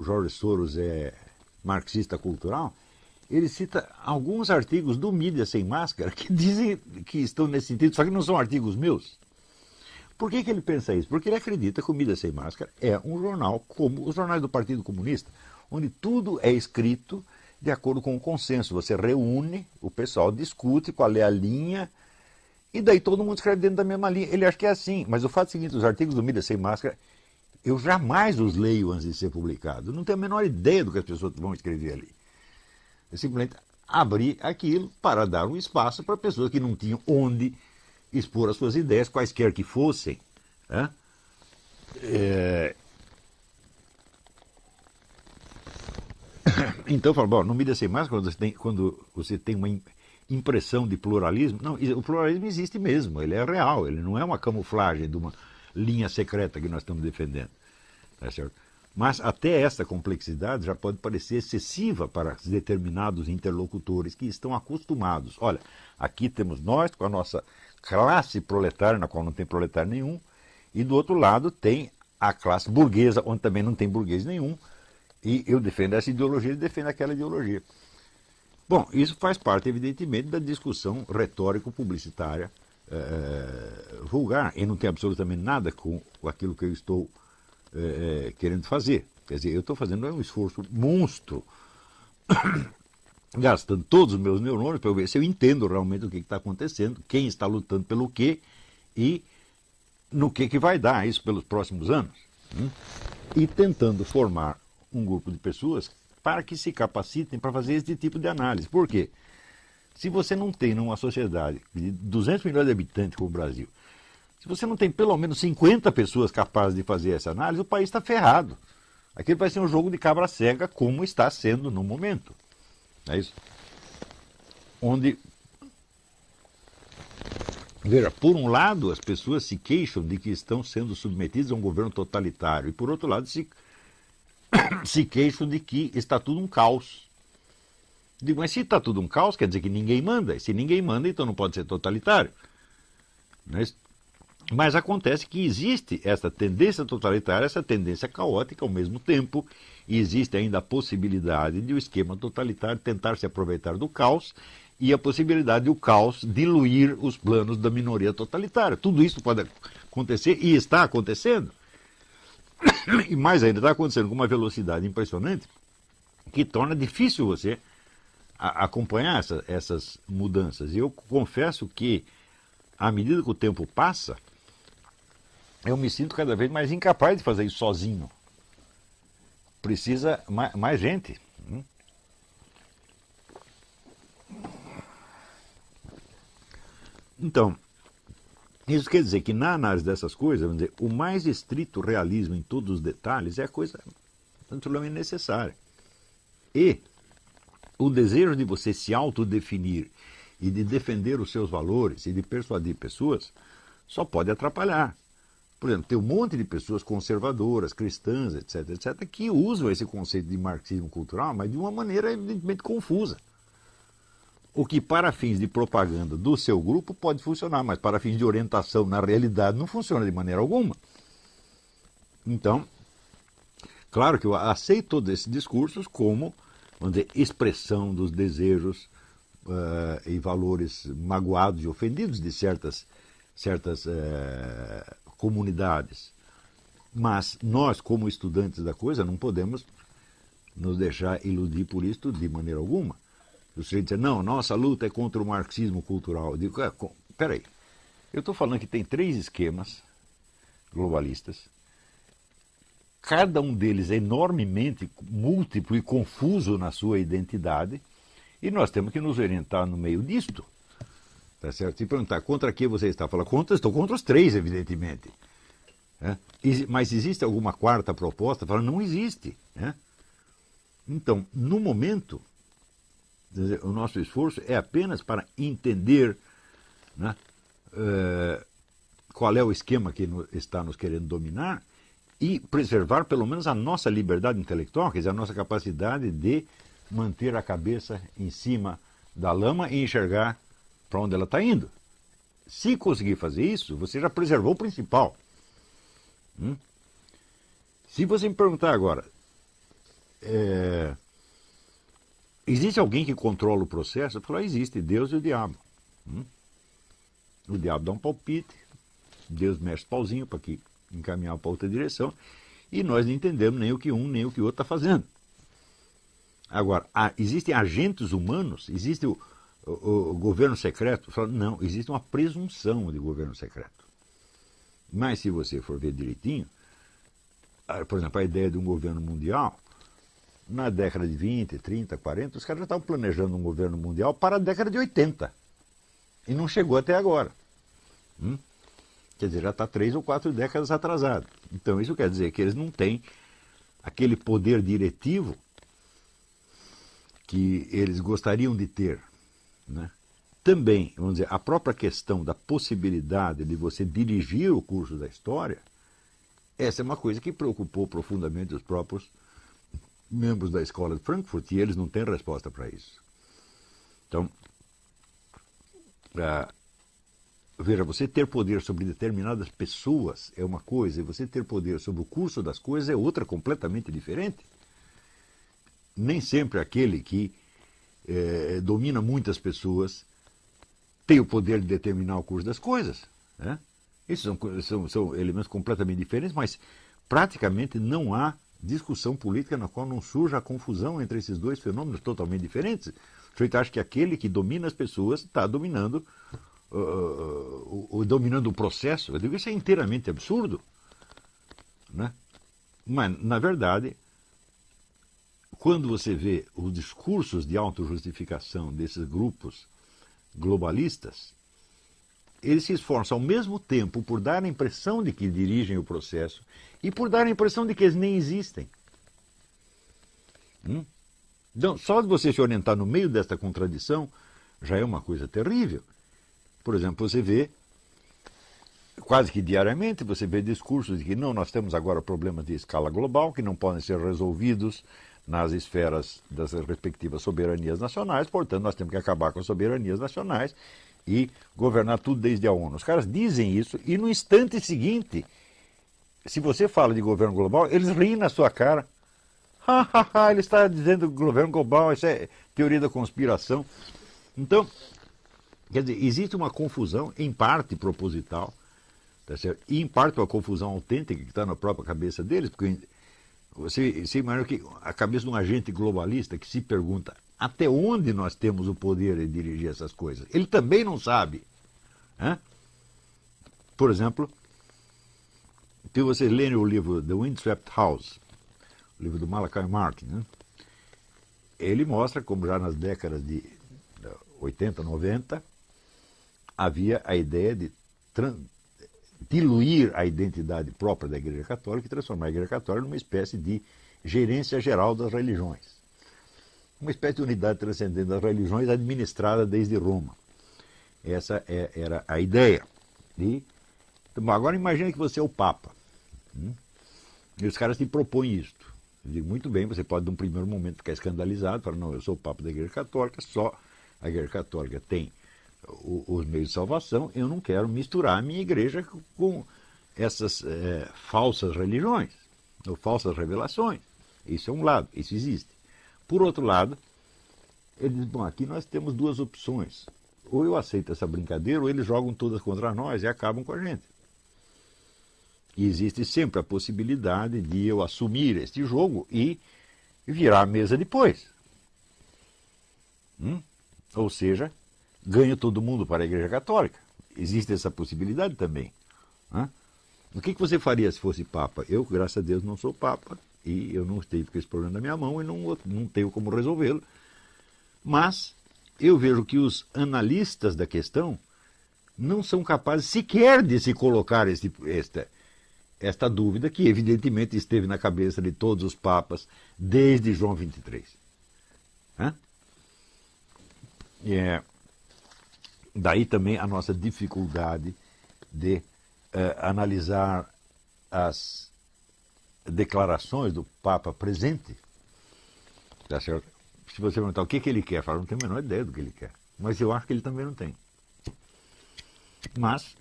Jorge Soros é marxista cultural, ele cita alguns artigos do Mídia Sem Máscara que dizem que estão nesse sentido, só que não são artigos meus. Por que ele pensa isso? Porque ele acredita que o Mídia Sem Máscara é um jornal como os jornais do Partido Comunista, onde tudo é escrito de acordo com o consenso. Você reúne, o pessoal discute qual é a linha, e daí todo mundo escreve dentro da mesma linha. Ele acha que é assim, mas o fato é o seguinte, os artigos do Mídia Sem Máscara, eu jamais os leio antes de ser publicado. Eu não tenho a menor ideia do que as pessoas vão escrever ali. Eu simplesmente abri aquilo para dar um espaço para pessoas que não tinham onde expor as suas ideias, quaisquer que fossem. Né? Então, eu falo, bom, no Mídia Sem Máscara, quando você tem uma impressão de pluralismo, não, o pluralismo existe mesmo, ele é real, ele não é uma camuflagem de uma linha secreta que nós estamos defendendo. Tá certo? Mas até essa complexidade já pode parecer excessiva para determinados interlocutores que estão acostumados. Olha, aqui temos nós com a nossa classe proletária, na qual não tem proletário nenhum, e do outro lado tem a classe burguesa, onde também não tem burguês nenhum, e eu defendo essa ideologia, ele defende aquela ideologia. Bom, isso faz parte, evidentemente, da discussão retórico-publicitária vulgar e não tem absolutamente nada com aquilo que eu estou querendo fazer. Quer dizer, eu estou fazendo um esforço monstro, gastando todos os meus neurônios para ver se eu entendo realmente o que está acontecendo, quem está lutando pelo quê e no que vai dar isso pelos próximos anos. E tentando formar um grupo de pessoas para que se capacitem para fazer esse tipo de análise. Por quê? Se você não tem numa sociedade de 200 milhões de habitantes como o Brasil, se você não tem pelo menos 50 pessoas capazes de fazer essa análise, o país está ferrado. Aquilo vai ser um jogo de cabra cega, como está sendo no momento. É isso? Onde, veja, por um lado as pessoas se queixam de que estão sendo submetidas a um governo totalitário e por outro lado se queixam de que está tudo um caos. Digo, mas se está tudo um caos, quer dizer que ninguém manda. E se ninguém manda, então não pode ser totalitário. Mas acontece que existe essa tendência totalitária, essa tendência caótica ao mesmo tempo, e existe ainda a possibilidade de o esquema totalitário tentar se aproveitar do caos e a possibilidade de o caos diluir os planos da minoria totalitária. Tudo isso pode acontecer e está acontecendo. E mais ainda, está acontecendo com uma velocidade impressionante que torna difícil você acompanhar essas mudanças. E eu confesso que, à medida que o tempo passa, eu me sinto cada vez mais incapaz de fazer isso sozinho. Precisa mais gente. Então, isso quer dizer que na análise dessas coisas, vamos dizer, o mais estrito realismo em todos os detalhes é a coisa absolutamente necessária. E o desejo de você se autodefinir e de defender os seus valores e de persuadir pessoas só pode atrapalhar. Por exemplo, tem um monte de pessoas conservadoras, cristãs, etc., etc., que usam esse conceito de marxismo cultural, mas de uma maneira evidentemente confusa. O que para fins de propaganda do seu grupo pode funcionar, mas para fins de orientação na realidade não funciona de maneira alguma. Então, claro que eu aceito todos esses discursos como, vamos dizer, expressão dos desejos e valores magoados e ofendidos de certas comunidades. Mas nós, como estudantes da coisa, não podemos nos deixar iludir por isso de maneira alguma. O sujeito diz, não, nossa luta é contra o marxismo cultural. Eu digo, peraí, eu estou falando que tem 3 esquemas globalistas, cada um deles é enormemente múltiplo e confuso na sua identidade, e nós temos que nos orientar no meio disto. Tá certo? E perguntar, contra que você está? Fala, estou contra os 3, evidentemente. Mas existe alguma quarta proposta? Fala, não existe. Então, no momento, o nosso esforço é apenas para entender qual é o esquema que está nos querendo dominar e preservar pelo menos a nossa liberdade intelectual, quer dizer, a nossa capacidade de manter a cabeça em cima da lama e enxergar para onde ela está indo. Se conseguir fazer isso, você já preservou o principal. Se você me perguntar agora, existe alguém que controla o processo? Eu falo, existe, Deus e o diabo. O diabo dá um palpite, Deus mexe o pauzinho para encaminhar para outra direção, e nós não entendemos nem o que um nem o que o outro está fazendo. Agora, existem agentes humanos, existe o governo secreto? Eu falo, não, existe uma presunção de governo secreto. Mas se você for ver direitinho, por exemplo, a ideia de um governo mundial, na década de 20, 30, 40, os caras já estavam planejando um governo mundial para a década de 80. E não chegou até agora. Quer dizer, já está 3 ou 4 décadas atrasado. Então isso quer dizer que eles não têm aquele poder diretivo que eles gostariam de ter. Também, vamos dizer, a própria questão da possibilidade de você dirigir o curso da história, essa é uma coisa que preocupou profundamente os próprios membros da escola de Frankfurt, e eles não têm resposta para isso. Então, veja, você ter poder sobre determinadas pessoas é uma coisa, e você ter poder sobre o curso das coisas é outra completamente diferente. Nem sempre aquele que domina muitas pessoas tem o poder de determinar o curso das coisas. Né? Esses são elementos completamente diferentes, mas praticamente não há discussão política na qual não surja a confusão entre esses dois fenômenos totalmente diferentes. O sujeito acha que aquele que domina as pessoas está dominando, dominando o processo. Eu digo, isso é inteiramente absurdo. Né? Mas, na verdade, quando você vê os discursos de autojustificação desses grupos globalistas, eles se esforçam ao mesmo tempo por dar a impressão de que dirigem o processo e por dar a impressão de que eles nem existem. Então, só de você se orientar no meio desta contradição já é uma coisa terrível. Por exemplo, você vê, quase que diariamente, você vê discursos de que não, nós temos agora problemas de escala global que não podem ser resolvidos nas esferas das respectivas soberanias nacionais, portanto, nós temos que acabar com as soberanias nacionais e governar tudo desde a ONU. Os caras dizem isso e no instante seguinte, se você fala de governo global, eles riem na sua cara. Ele está dizendo governo global, isso é teoria da conspiração. Então, quer dizer, existe uma confusão, em parte proposital, tá certo? E em parte uma confusão autêntica que está na própria cabeça deles, porque você imagina que a cabeça de um agente globalista que se pergunta até onde nós temos o poder de dirigir essas coisas. Ele também não sabe. Né? Por exemplo, se vocês lerem o livro The Windswept House, o livro do Malachi Martin, né? Ele mostra como já nas décadas de 80, 90, havia a ideia de diluir a identidade própria da Igreja Católica e transformar a Igreja Católica numa espécie de gerência geral das religiões. Uma espécie de unidade transcendente das religiões administrada desde Roma. Essa era a ideia. Então, agora imagine que você é o Papa. E os caras te propõem isto. Eu digo, muito bem, você pode, num primeiro momento, ficar escandalizado, falar, não, eu sou o Papa da Igreja Católica, só a Igreja Católica tem os meios de salvação, eu não quero misturar a minha igreja com essas falsas religiões, ou falsas revelações. Isso é um lado, isso existe. Por outro lado, ele diz, bom, aqui nós temos duas opções. Ou eu aceito essa brincadeira, ou eles jogam todas contra nós e acabam com a gente. E existe sempre a possibilidade de eu assumir este jogo e virar a mesa depois. Ou seja, ganho todo mundo para a Igreja Católica. Existe essa possibilidade também. O que você faria se fosse Papa? Eu, graças a Deus, não sou Papa e eu não estive com esse problema na minha mão e não tenho como resolvê-lo. Mas eu vejo que os analistas da questão não são capazes sequer de se colocar esta dúvida que evidentemente esteve na cabeça de todos os papas desde João 23. Daí também a nossa dificuldade de analisar as declarações do Papa presente. Tá certo? Se você perguntar o que ele quer, fala, não tenho a menor ideia do que ele quer. Mas eu acho que ele também não tem. Mas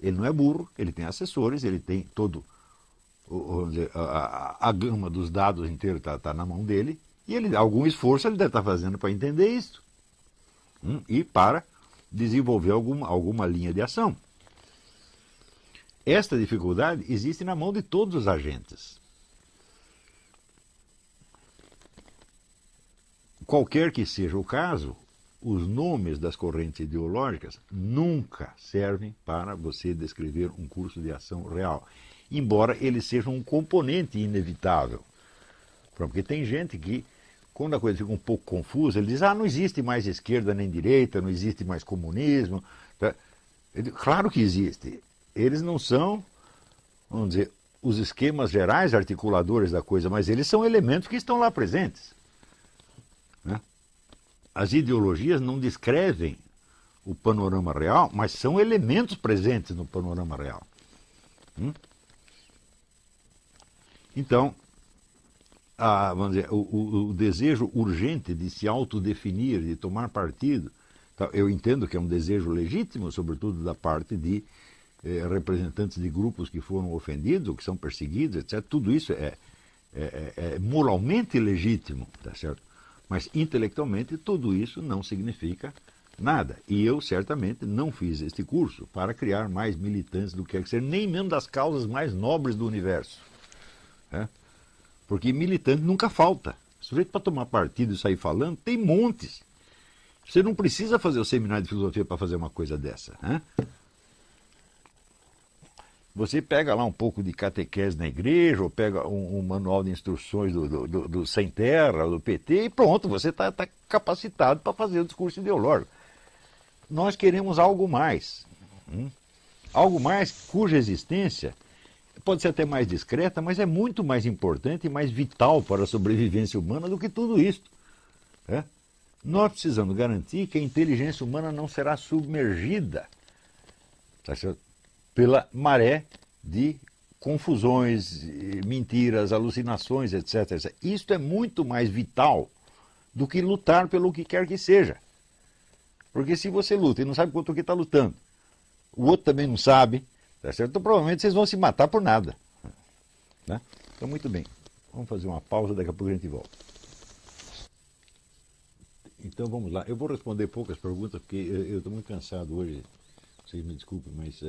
ele não é burro, ele tem assessores, ele tem todo, vamos dizer, a gama dos dados inteiro está na mão dele, e algum esforço ele deve estar fazendo para entender isso. E para desenvolver alguma linha de ação. Esta dificuldade existe na mão de todos os agentes. Qualquer que seja o caso, os nomes das correntes ideológicas nunca servem para você descrever um curso de ação real, embora eles sejam um componente inevitável. Porque tem gente que, quando a coisa fica um pouco confusa, ele diz, não existe mais esquerda nem direita, não existe mais comunismo. Claro que existe. Eles não são, vamos dizer, os esquemas gerais articuladores da coisa, mas eles são elementos que estão lá presentes. As ideologias não descrevem o panorama real, mas são elementos presentes no panorama real. Então, vamos dizer, o desejo urgente de se autodefinir, de tomar partido, eu entendo que é um desejo legítimo, sobretudo da parte de representantes de grupos que foram ofendidos, ou que são perseguidos, etc. Tudo isso é moralmente legítimo, tá certo? Mas intelectualmente tudo isso não significa nada. E eu certamente não fiz este curso para criar mais militantes do que quer que seja, nem mesmo das causas mais nobres do universo. Né? Porque militante nunca falta. Sujeito para tomar partido e sair falando, tem montes. Você não precisa fazer o seminário de filosofia para fazer uma coisa dessa. Né? Você pega lá um pouco de catequese na igreja, ou pega um manual de instruções do Sem Terra, do PT, e pronto, você está capacitado para fazer o discurso ideológico. Nós queremos algo mais. Algo mais cuja existência pode ser até mais discreta, mas é muito mais importante e mais vital para a sobrevivência humana do que tudo isso. Né? Nós precisamos garantir que a inteligência humana não será submergida, tá certo? Pela maré de confusões, mentiras, alucinações, etc, etc. Isto é muito mais vital do que lutar pelo que quer que seja. Porque se você luta e não sabe contra o que está lutando, o outro também não sabe, tá certo? Então provavelmente vocês vão se matar por nada. Né? Então muito bem, vamos fazer uma pausa, daqui a pouco a gente volta. Então vamos lá, eu vou responder poucas perguntas porque eu estou muito cansado hoje, vocês me desculpem, mas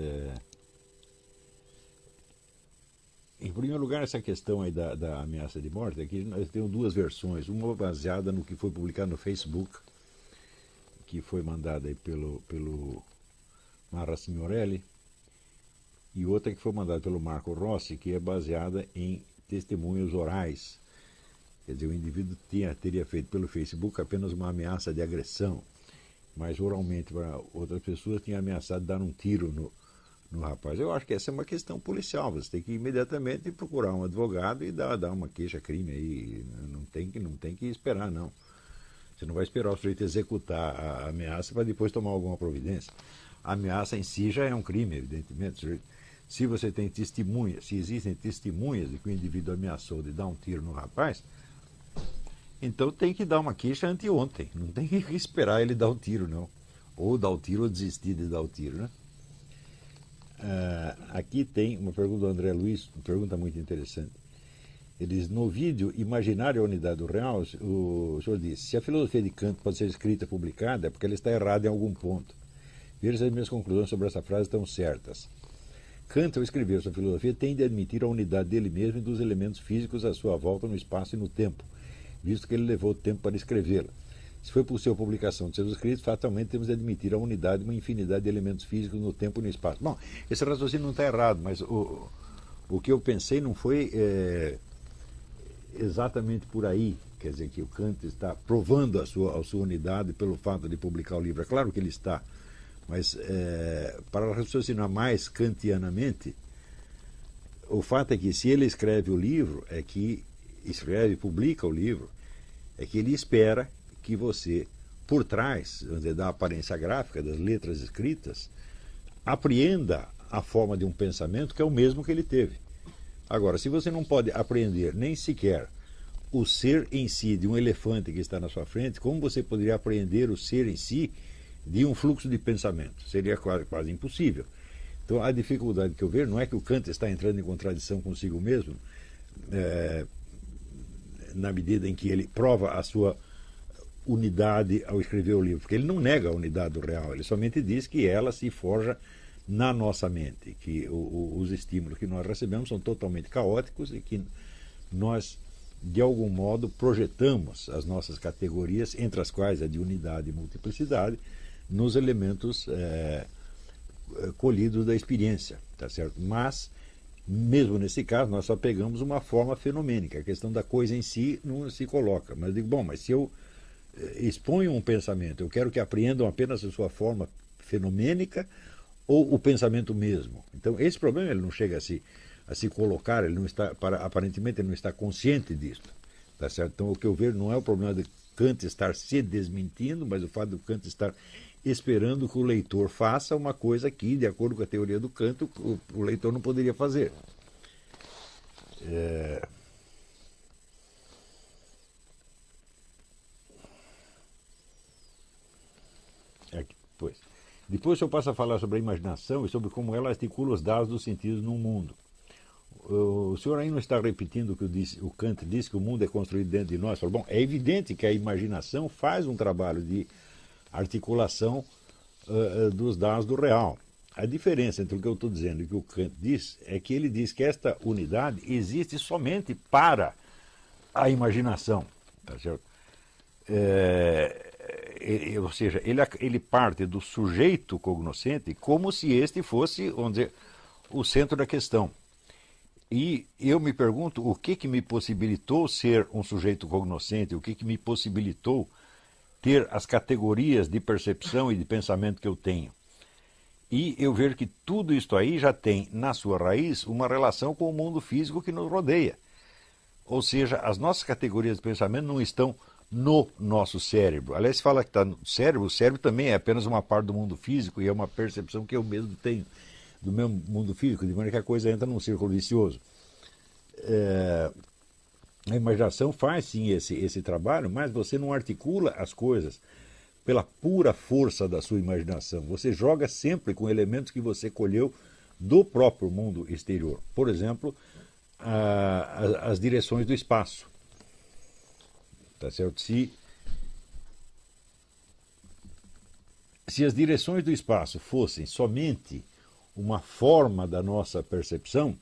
em primeiro lugar, essa questão aí da ameaça de morte, aqui nós temos duas versões, uma baseada no que foi publicado no Facebook, que foi mandada aí pelo Marra Signorelli, e outra que foi mandada pelo Marco Rossi, que é baseada em testemunhos orais. Quer dizer, o indivíduo teria feito pelo Facebook apenas uma ameaça de agressão, mas oralmente para outras pessoas tinha ameaçado dar um tiro no rapaz. Eu acho que essa é uma questão policial, você tem que imediatamente procurar um advogado e dar uma queixa-crime aí, não tem que esperar não. Você não vai esperar o sujeito executar a ameaça para depois tomar alguma providência. A ameaça em si já é um crime, evidentemente. Se você tem testemunhas, se existem testemunhas de que o indivíduo ameaçou de dar um tiro no rapaz, então tem que dar uma queixa anteontem. Não tem que esperar ele dar o tiro, não. Ou dar o tiro ou desistir de dar o tiro, né? Aqui tem uma pergunta do André Luiz, uma pergunta muito interessante. Ele diz, no vídeo Imaginário a Unidade do Real, o senhor disse, se a filosofia de Kant pode ser escrita e publicada, é porque ela está errada em algum ponto. Veja se as minhas conclusões sobre essa frase estão certas. Kant, ao escrever sua filosofia, tende a admitir a unidade dele mesmo e dos elementos físicos à sua volta no espaço e no tempo, visto que ele levou tempo para escrevê-la. Se foi possível a publicação de seus escritos, fatalmente temos de admitir a unidade de uma infinidade de elementos físicos no tempo e no espaço. Bom, esse raciocínio não está errado, mas o que eu pensei não foi exatamente por aí. Quer dizer, que o Kant está provando a sua unidade pelo fato de publicar o livro. É claro que ele está, mas para raciocinar mais kantianamente, o fato é que se ele escreve o livro, publica o livro, é que ele espera que você, por trás, vamos dizer, da aparência gráfica, das letras escritas, apreenda a forma de um pensamento que é o mesmo que ele teve. Agora, se você não pode apreender nem sequer o ser em si de um elefante que está na sua frente, como você poderia apreender o ser em si de um fluxo de pensamento? Seria quase impossível. Então, a dificuldade que eu vejo não é que o Kant está entrando em contradição consigo mesmo, na medida em que ele prova a sua unidade ao escrever o livro, porque ele não nega a unidade do real, ele somente diz que ela se forja na nossa mente, que os estímulos que nós recebemos são totalmente caóticos e que nós, de algum modo, projetamos as nossas categorias, entre as quais a de unidade e multiplicidade, nos elementos colhidos da experiência, tá certo? Mas, mesmo nesse caso, nós só pegamos uma forma fenomênica, a questão da coisa em si não se coloca. Mas eu digo, bom, mas se eu exponho um pensamento, eu quero que apreendam apenas a sua forma fenomênica ou o pensamento mesmo. Então, esse problema ele não chega a se colocar, ele não está, aparentemente ele não está consciente disso. Tá certo? Então, o que eu vejo não é o problema de Kant estar se desmentindo, mas o fato de Kant estar esperando que o leitor faça uma coisa que, de acordo com a teoria do Kant, o leitor não poderia fazer. Depois o senhor passa a falar sobre a imaginação e sobre como ela articula os dados dos sentidos no mundo. o senhor aí não está repetindo o que o Kant disse, que o mundo é construído dentro de nós? Falou, bom, é evidente que a imaginação faz um trabalho de articulação dos dados do real. A diferença entre o que eu estou dizendo e o que o Kant diz é que ele diz que esta unidade existe somente para a imaginação. Tá certo? Ou seja, ele parte do sujeito cognoscente como se este fosse, vamos dizer, o centro da questão. E eu me pergunto o que me possibilitou ser um sujeito cognoscente, o que me possibilitou ter as categorias de percepção e de pensamento que eu tenho. E eu vejo que tudo isso aí já tem, na sua raiz, uma relação com o mundo físico que nos rodeia. Ou seja, as nossas categorias de pensamento não estão no nosso cérebro. Aliás, se fala que está no cérebro, o cérebro também é apenas uma parte do mundo físico e é uma percepção que eu mesmo tenho do meu mundo físico, de maneira que a coisa entra num círculo vicioso. A imaginação faz sim esse trabalho, mas você não articula as coisas pela pura força da sua imaginação. Você joga sempre com elementos que você colheu do próprio mundo exterior. Por exemplo, as direções do espaço. Tá certo? Se as direções do espaço fossem somente uma forma da nossa percepção,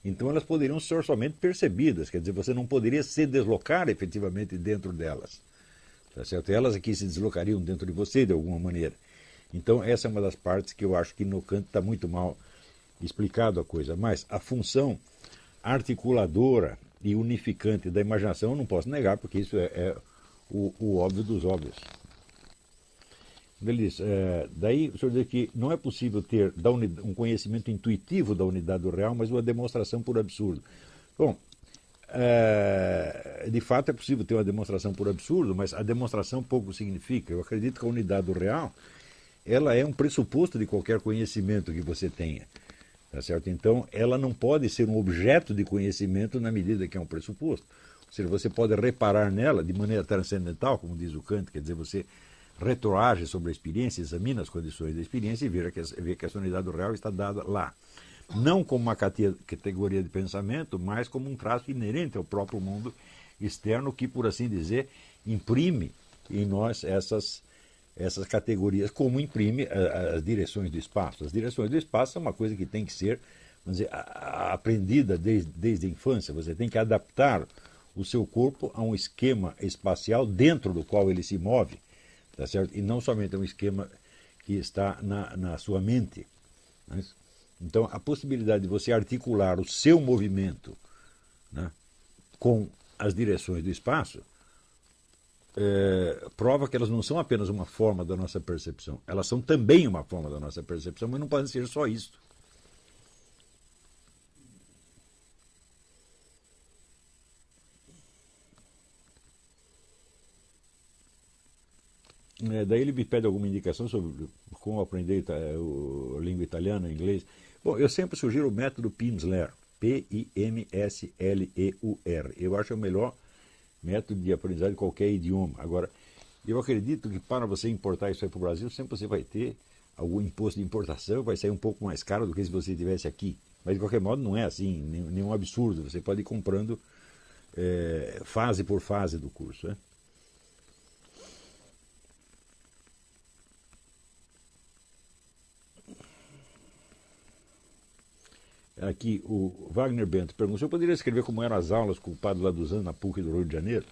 então elas poderiam ser somente percebidas, quer dizer, você não poderia se deslocar efetivamente dentro delas. Tá certo? Elas aqui se deslocariam dentro de você de alguma maneira. Então essa é uma das partes que eu acho que no Kant está muito mal explicado a coisa. Mas a função articuladora e unificante da imaginação eu não posso negar, porque isso é o óbvio dos óbvios. Ele diz, daí o senhor diz que não é possível ter um conhecimento intuitivo da unidade do real, mas uma demonstração por absurdo. Bom, de fato é possível ter uma demonstração por absurdo, mas a demonstração pouco significa. Eu acredito que a unidade do real ela é um pressuposto de qualquer conhecimento que você tenha. Tá certo? Então, ela não pode ser um objeto de conhecimento na medida que é um pressuposto. Ou seja, você pode reparar nela de maneira transcendental, como diz o Kant, quer dizer, você retroage sobre a experiência, examina as condições da experiência e vê que essa unidade do real está dada lá. Não como uma categoria de pensamento, mas como um traço inerente ao próprio mundo externo que, por assim dizer, imprime em nós essas categorias, como imprime as direções do espaço. As direções do espaço são uma coisa que tem que ser, vamos dizer, aprendida desde a infância. Você tem que adaptar o seu corpo a um esquema espacial dentro do qual ele se move, tá certo? E não somente a um esquema que está na sua mente. Né? Então, a possibilidade de você articular o seu movimento, né, com as direções do espaço prova que elas não são apenas uma forma da nossa percepção, elas são também uma forma da nossa percepção, mas não podem ser só isso. Daí ele me pede alguma indicação sobre como aprender a língua italiana, inglês. Bom, eu sempre sugiro o método Pimsleur, P-I-M-S-L-E-U-R. Eu acho que é o melhor método de aprendizagem de qualquer idioma. Agora, eu acredito que para você importar isso aí para o Brasil, sempre você vai ter algum imposto de importação, vai sair um pouco mais caro do que se você estivesse aqui. Mas, de qualquer modo, não é assim, nenhum absurdo. Você pode ir comprando fase por fase do curso. Né? Aqui, o Wagner Bento perguntou se eu poderia escrever como eram as aulas com o padre Laduzan na PUC do Rio de Janeiro.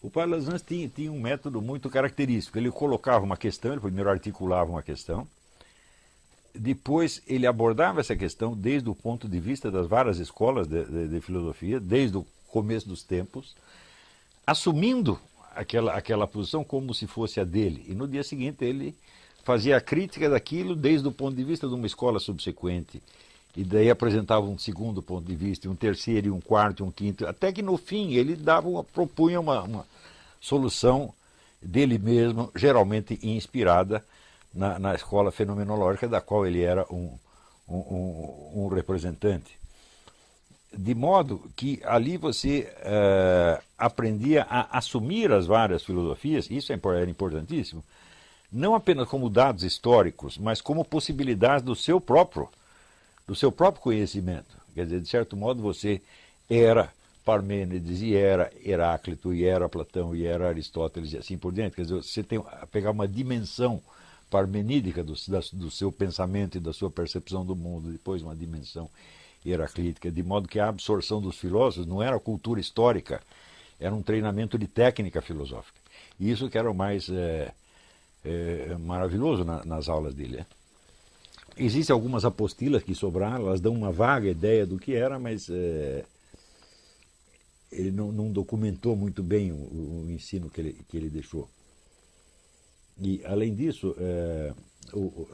O padre Laduzan tinha um método muito característico. Ele colocava uma questão, ele primeiro articulava uma questão, depois ele abordava essa questão desde o ponto de vista das várias escolas de filosofia, desde o começo dos tempos, assumindo aquela posição como se fosse a dele. E no dia seguinte ele fazia a crítica daquilo desde o ponto de vista de uma escola subsequente. E daí apresentava um segundo ponto de vista, um terceiro, e um quarto, e um quinto, até que no fim ele propunha uma solução dele mesmo, geralmente inspirada na escola fenomenológica da qual ele era um representante. De modo que ali você aprendia a assumir as várias filosofias, isso era importantíssimo, não apenas como dados históricos, mas como possibilidades do seu próprio conhecimento. Quer dizer, de certo modo, você era Parmênides, e era Heráclito, e era Platão, e era Aristóteles, e assim por diante. Quer dizer, você tem a pegar uma dimensão parmenídica do seu pensamento e da sua percepção do mundo, depois uma dimensão heraclítica, de modo que a absorção dos filósofos não era cultura histórica, era um treinamento de técnica filosófica. E isso que era o mais maravilhoso nas aulas dele. Existem algumas apostilas que sobraram, elas dão uma vaga ideia do que era, mas ele não documentou muito bem o ensino que ele deixou. E, além disso,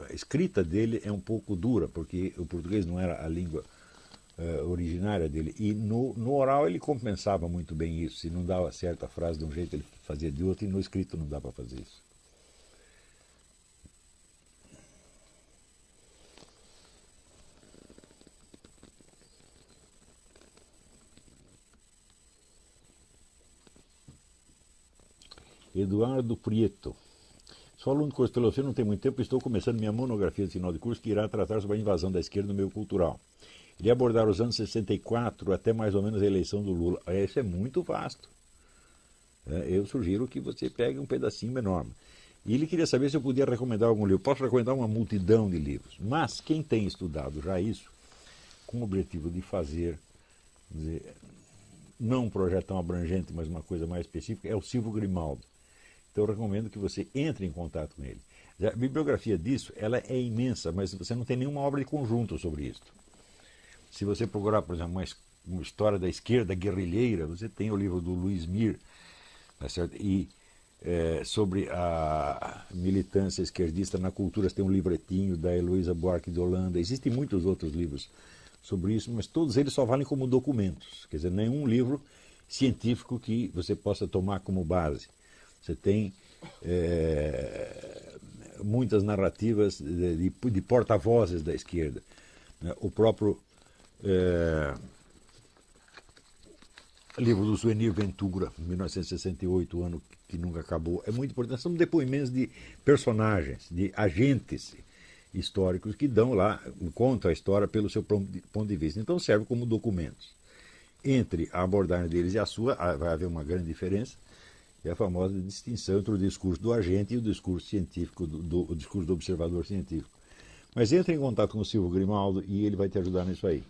a escrita dele é um pouco dura, porque o português não era a língua originária dele. E no oral ele compensava muito bem isso. Se não dava certa frase de um jeito, ele fazia de outro, e no escrito não dá para fazer isso. Eduardo Prieto. Sou aluno do curso de filosofia, não tem muito tempo, estou começando minha monografia de final de curso que irá tratar sobre a invasão da esquerda no meio cultural. Irei abordar os anos 64 até mais ou menos a eleição do Lula. Isso é muito vasto. Eu sugiro que você pegue um pedacinho enorme. E ele queria saber se eu podia recomendar algum livro. Posso recomendar uma multidão de livros, mas quem tem estudado já isso, com o objetivo de fazer, não um projeto tão abrangente, mas uma coisa mais específica, é o Silvio Grimaldo. Então eu recomendo que você entre em contato com ele. A bibliografia disso ela é imensa, mas você não tem nenhuma obra de conjunto sobre isso. Se você procurar, por exemplo, uma história da esquerda guerrilheira, você tem o livro do Luiz Mir, tá certo? E sobre a militância esquerdista na cultura, você tem um livretinho da Heloísa Buarque de Holanda. Existem muitos outros livros sobre isso, mas todos eles só valem como documentos. Quer dizer, nenhum livro científico que você possa tomar como base. Você tem muitas narrativas de porta-vozes da esquerda. O próprio livro do Zuenir Ventura, 1968, o ano que nunca acabou, é muito importante. São depoimentos de personagens, de agentes históricos que dão lá, contam a história pelo seu ponto de vista. Então serve como documentos. Entre a abordagem deles e a sua, vai haver uma grande diferença. É a famosa distinção entre o discurso do agente e o discurso científico, o discurso do observador científico. Mas entre em contato com o Silvio Grimaldo e ele vai te ajudar nisso aí.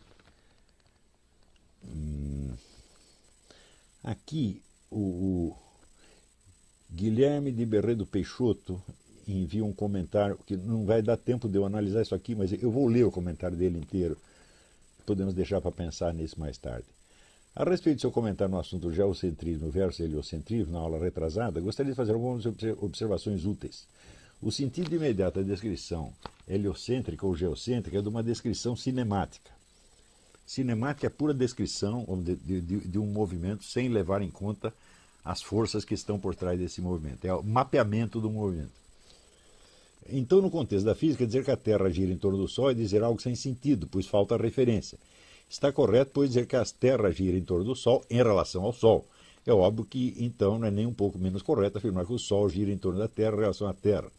Aqui, o Guilherme de Berredo Peixoto envia um comentário, que não vai dar tempo de eu analisar isso aqui, mas eu vou ler o comentário dele inteiro. Podemos deixar para pensar nisso mais tarde. A respeito do seu comentário no assunto geocentrismo versus heliocentrismo, na aula retrasada, gostaria de fazer algumas observações úteis. O sentido imediato da descrição heliocêntrica ou geocêntrica é de uma descrição cinemática. Cinemática é pura descrição de um movimento sem levar em conta as forças que estão por trás desse movimento. É o mapeamento do movimento. Então, no contexto da física, dizer que a Terra gira em torno do Sol é dizer algo sem sentido, pois falta referência. Está correto, pois, dizer que a Terra gira em torno do Sol em relação ao Sol. É óbvio que, então, não é nem um pouco menos correto afirmar que o Sol gira em torno da Terra em relação à Terra.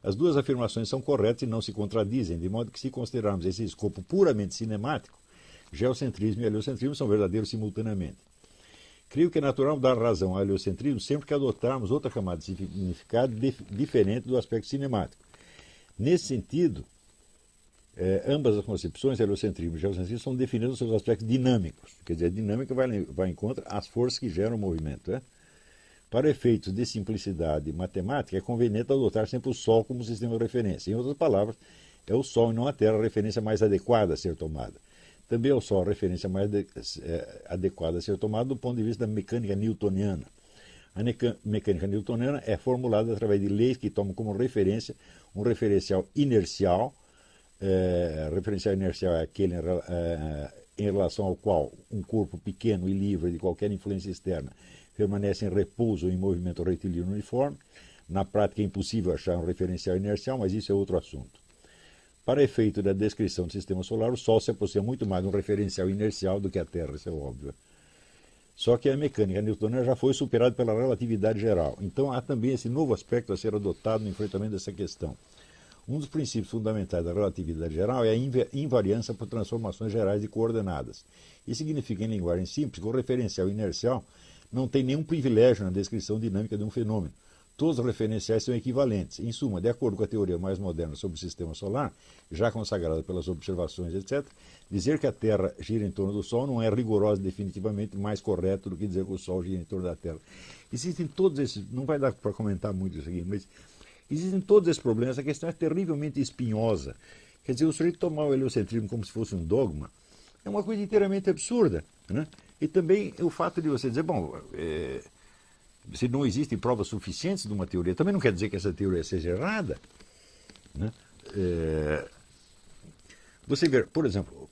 As duas afirmações são corretas e não se contradizem, de modo que, se considerarmos esse escopo puramente cinemático, geocentrismo e heliocentrismo são verdadeiros simultaneamente. Creio que é natural dar razão ao heliocentrismo sempre que adotarmos outra camada de significado diferente do aspecto cinemático. Nesse sentido, ambas as concepções, heliocentrismo e geocentrismo, são definidas nos seus aspectos dinâmicos. Quer dizer, a dinâmica vai em contra as forças que geram o movimento. Para efeitos de simplicidade matemática, é conveniente adotar sempre o Sol como sistema de referência. Em outras palavras, é o Sol e não a Terra a referência mais adequada a ser tomada. Também é o Sol a referência mais adequada a ser tomada do ponto de vista da mecânica newtoniana. A mecânica newtoniana é formulada através de leis que tomam como referência um referencial inercial. Referencial inercial é aquele em relação ao qual um corpo pequeno e livre de qualquer influência externa permanece em repouso ou em movimento retilíneo uniforme. Na prática é impossível achar um referencial inercial, mas isso é outro assunto. Para efeito da descrição do sistema solar, o Sol se aproxima muito mais de um referencial inercial do que a Terra, isso é óbvio. Só que a mecânica newtoniana já foi superada pela relatividade geral. Então há também esse novo aspecto a ser adotado no enfrentamento dessa questão. Um dos princípios fundamentais da relatividade geral é a invariância por transformações gerais de coordenadas. Isso significa, em linguagem simples, que o referencial inercial não tem nenhum privilégio na descrição dinâmica de um fenômeno. Todos os referenciais são equivalentes. Em suma, de acordo com a teoria mais moderna sobre o sistema solar, já consagrada pelas observações, etc., dizer que a Terra gira em torno do Sol não é rigoroso definitivamente mais correto do que dizer que o Sol gira em torno da Terra. Existem todos esses, não vai dar para comentar muito isso aqui, mas existem todos esses problemas. A questão é terrivelmente espinhosa. Quer dizer, o sujeito tomar o heliocentrismo como se fosse um dogma é uma coisa inteiramente absurda, né? E também o fato de você dizer, bom, se não existem provas suficientes de uma teoria, também não quer dizer que essa teoria seja errada, né? Você vê, por exemplo,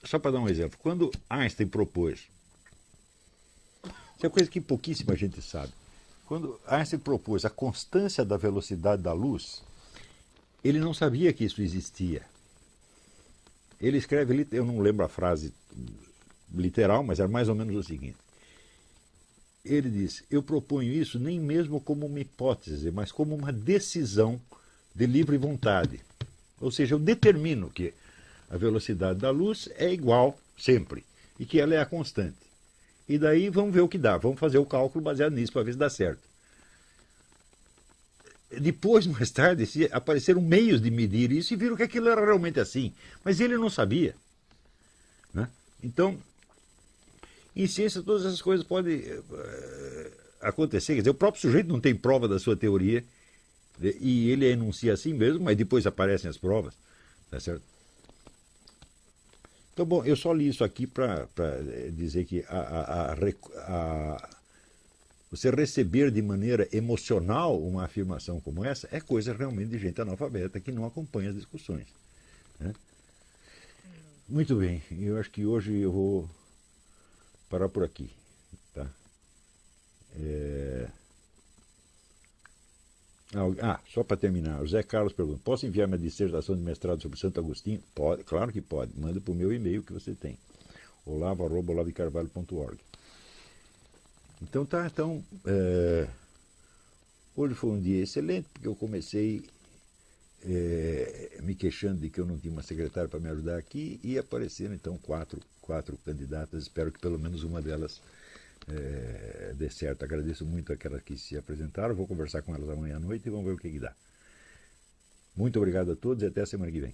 só para dar um exemplo, quando Einstein propôs, isso é coisa que pouquíssima gente sabe, quando Einstein propôs a constância da velocidade da luz, ele não sabia que isso existia. Ele escreve, eu não lembro a frase literal, mas era mais ou menos o seguinte. Ele diz, eu proponho isso nem mesmo como uma hipótese, mas como uma decisão de livre vontade. Ou seja, eu determino que a velocidade da luz é igual sempre e que ela é a constante. E daí vamos ver o que dá, vamos fazer o cálculo baseado nisso para ver se dá certo. Depois, mais tarde, apareceram meios de medir isso e viram que aquilo era realmente assim. Mas ele não sabia, né? Então, em ciência, todas essas coisas podem acontecer. Quer dizer, o próprio sujeito não tem prova da sua teoria e ele enuncia assim mesmo, mas depois aparecem as provas. Tá certo? Então, bom, eu só li isso aqui para dizer que você receber de maneira emocional uma afirmação como essa é coisa realmente de gente analfabeta que não acompanha as discussões, né? Muito bem, eu acho que hoje eu vou parar por aqui, tá? Só para terminar, o Zé Carlos pergunta, posso enviar minha dissertação de mestrado sobre Santo Agostinho? Pode, claro que pode, manda para o meu e-mail que você tem, olavo@olavicarvalho.org. Então tá, hoje foi um dia excelente, porque eu comecei me queixando de que eu não tinha uma secretária para me ajudar aqui e apareceram então quatro candidatas, espero que pelo menos uma delas dê certo. Agradeço muito aquelas que se apresentaram, vou conversar com elas amanhã à noite e vamos ver o que dá. Muito obrigado a todos e até a semana que vem.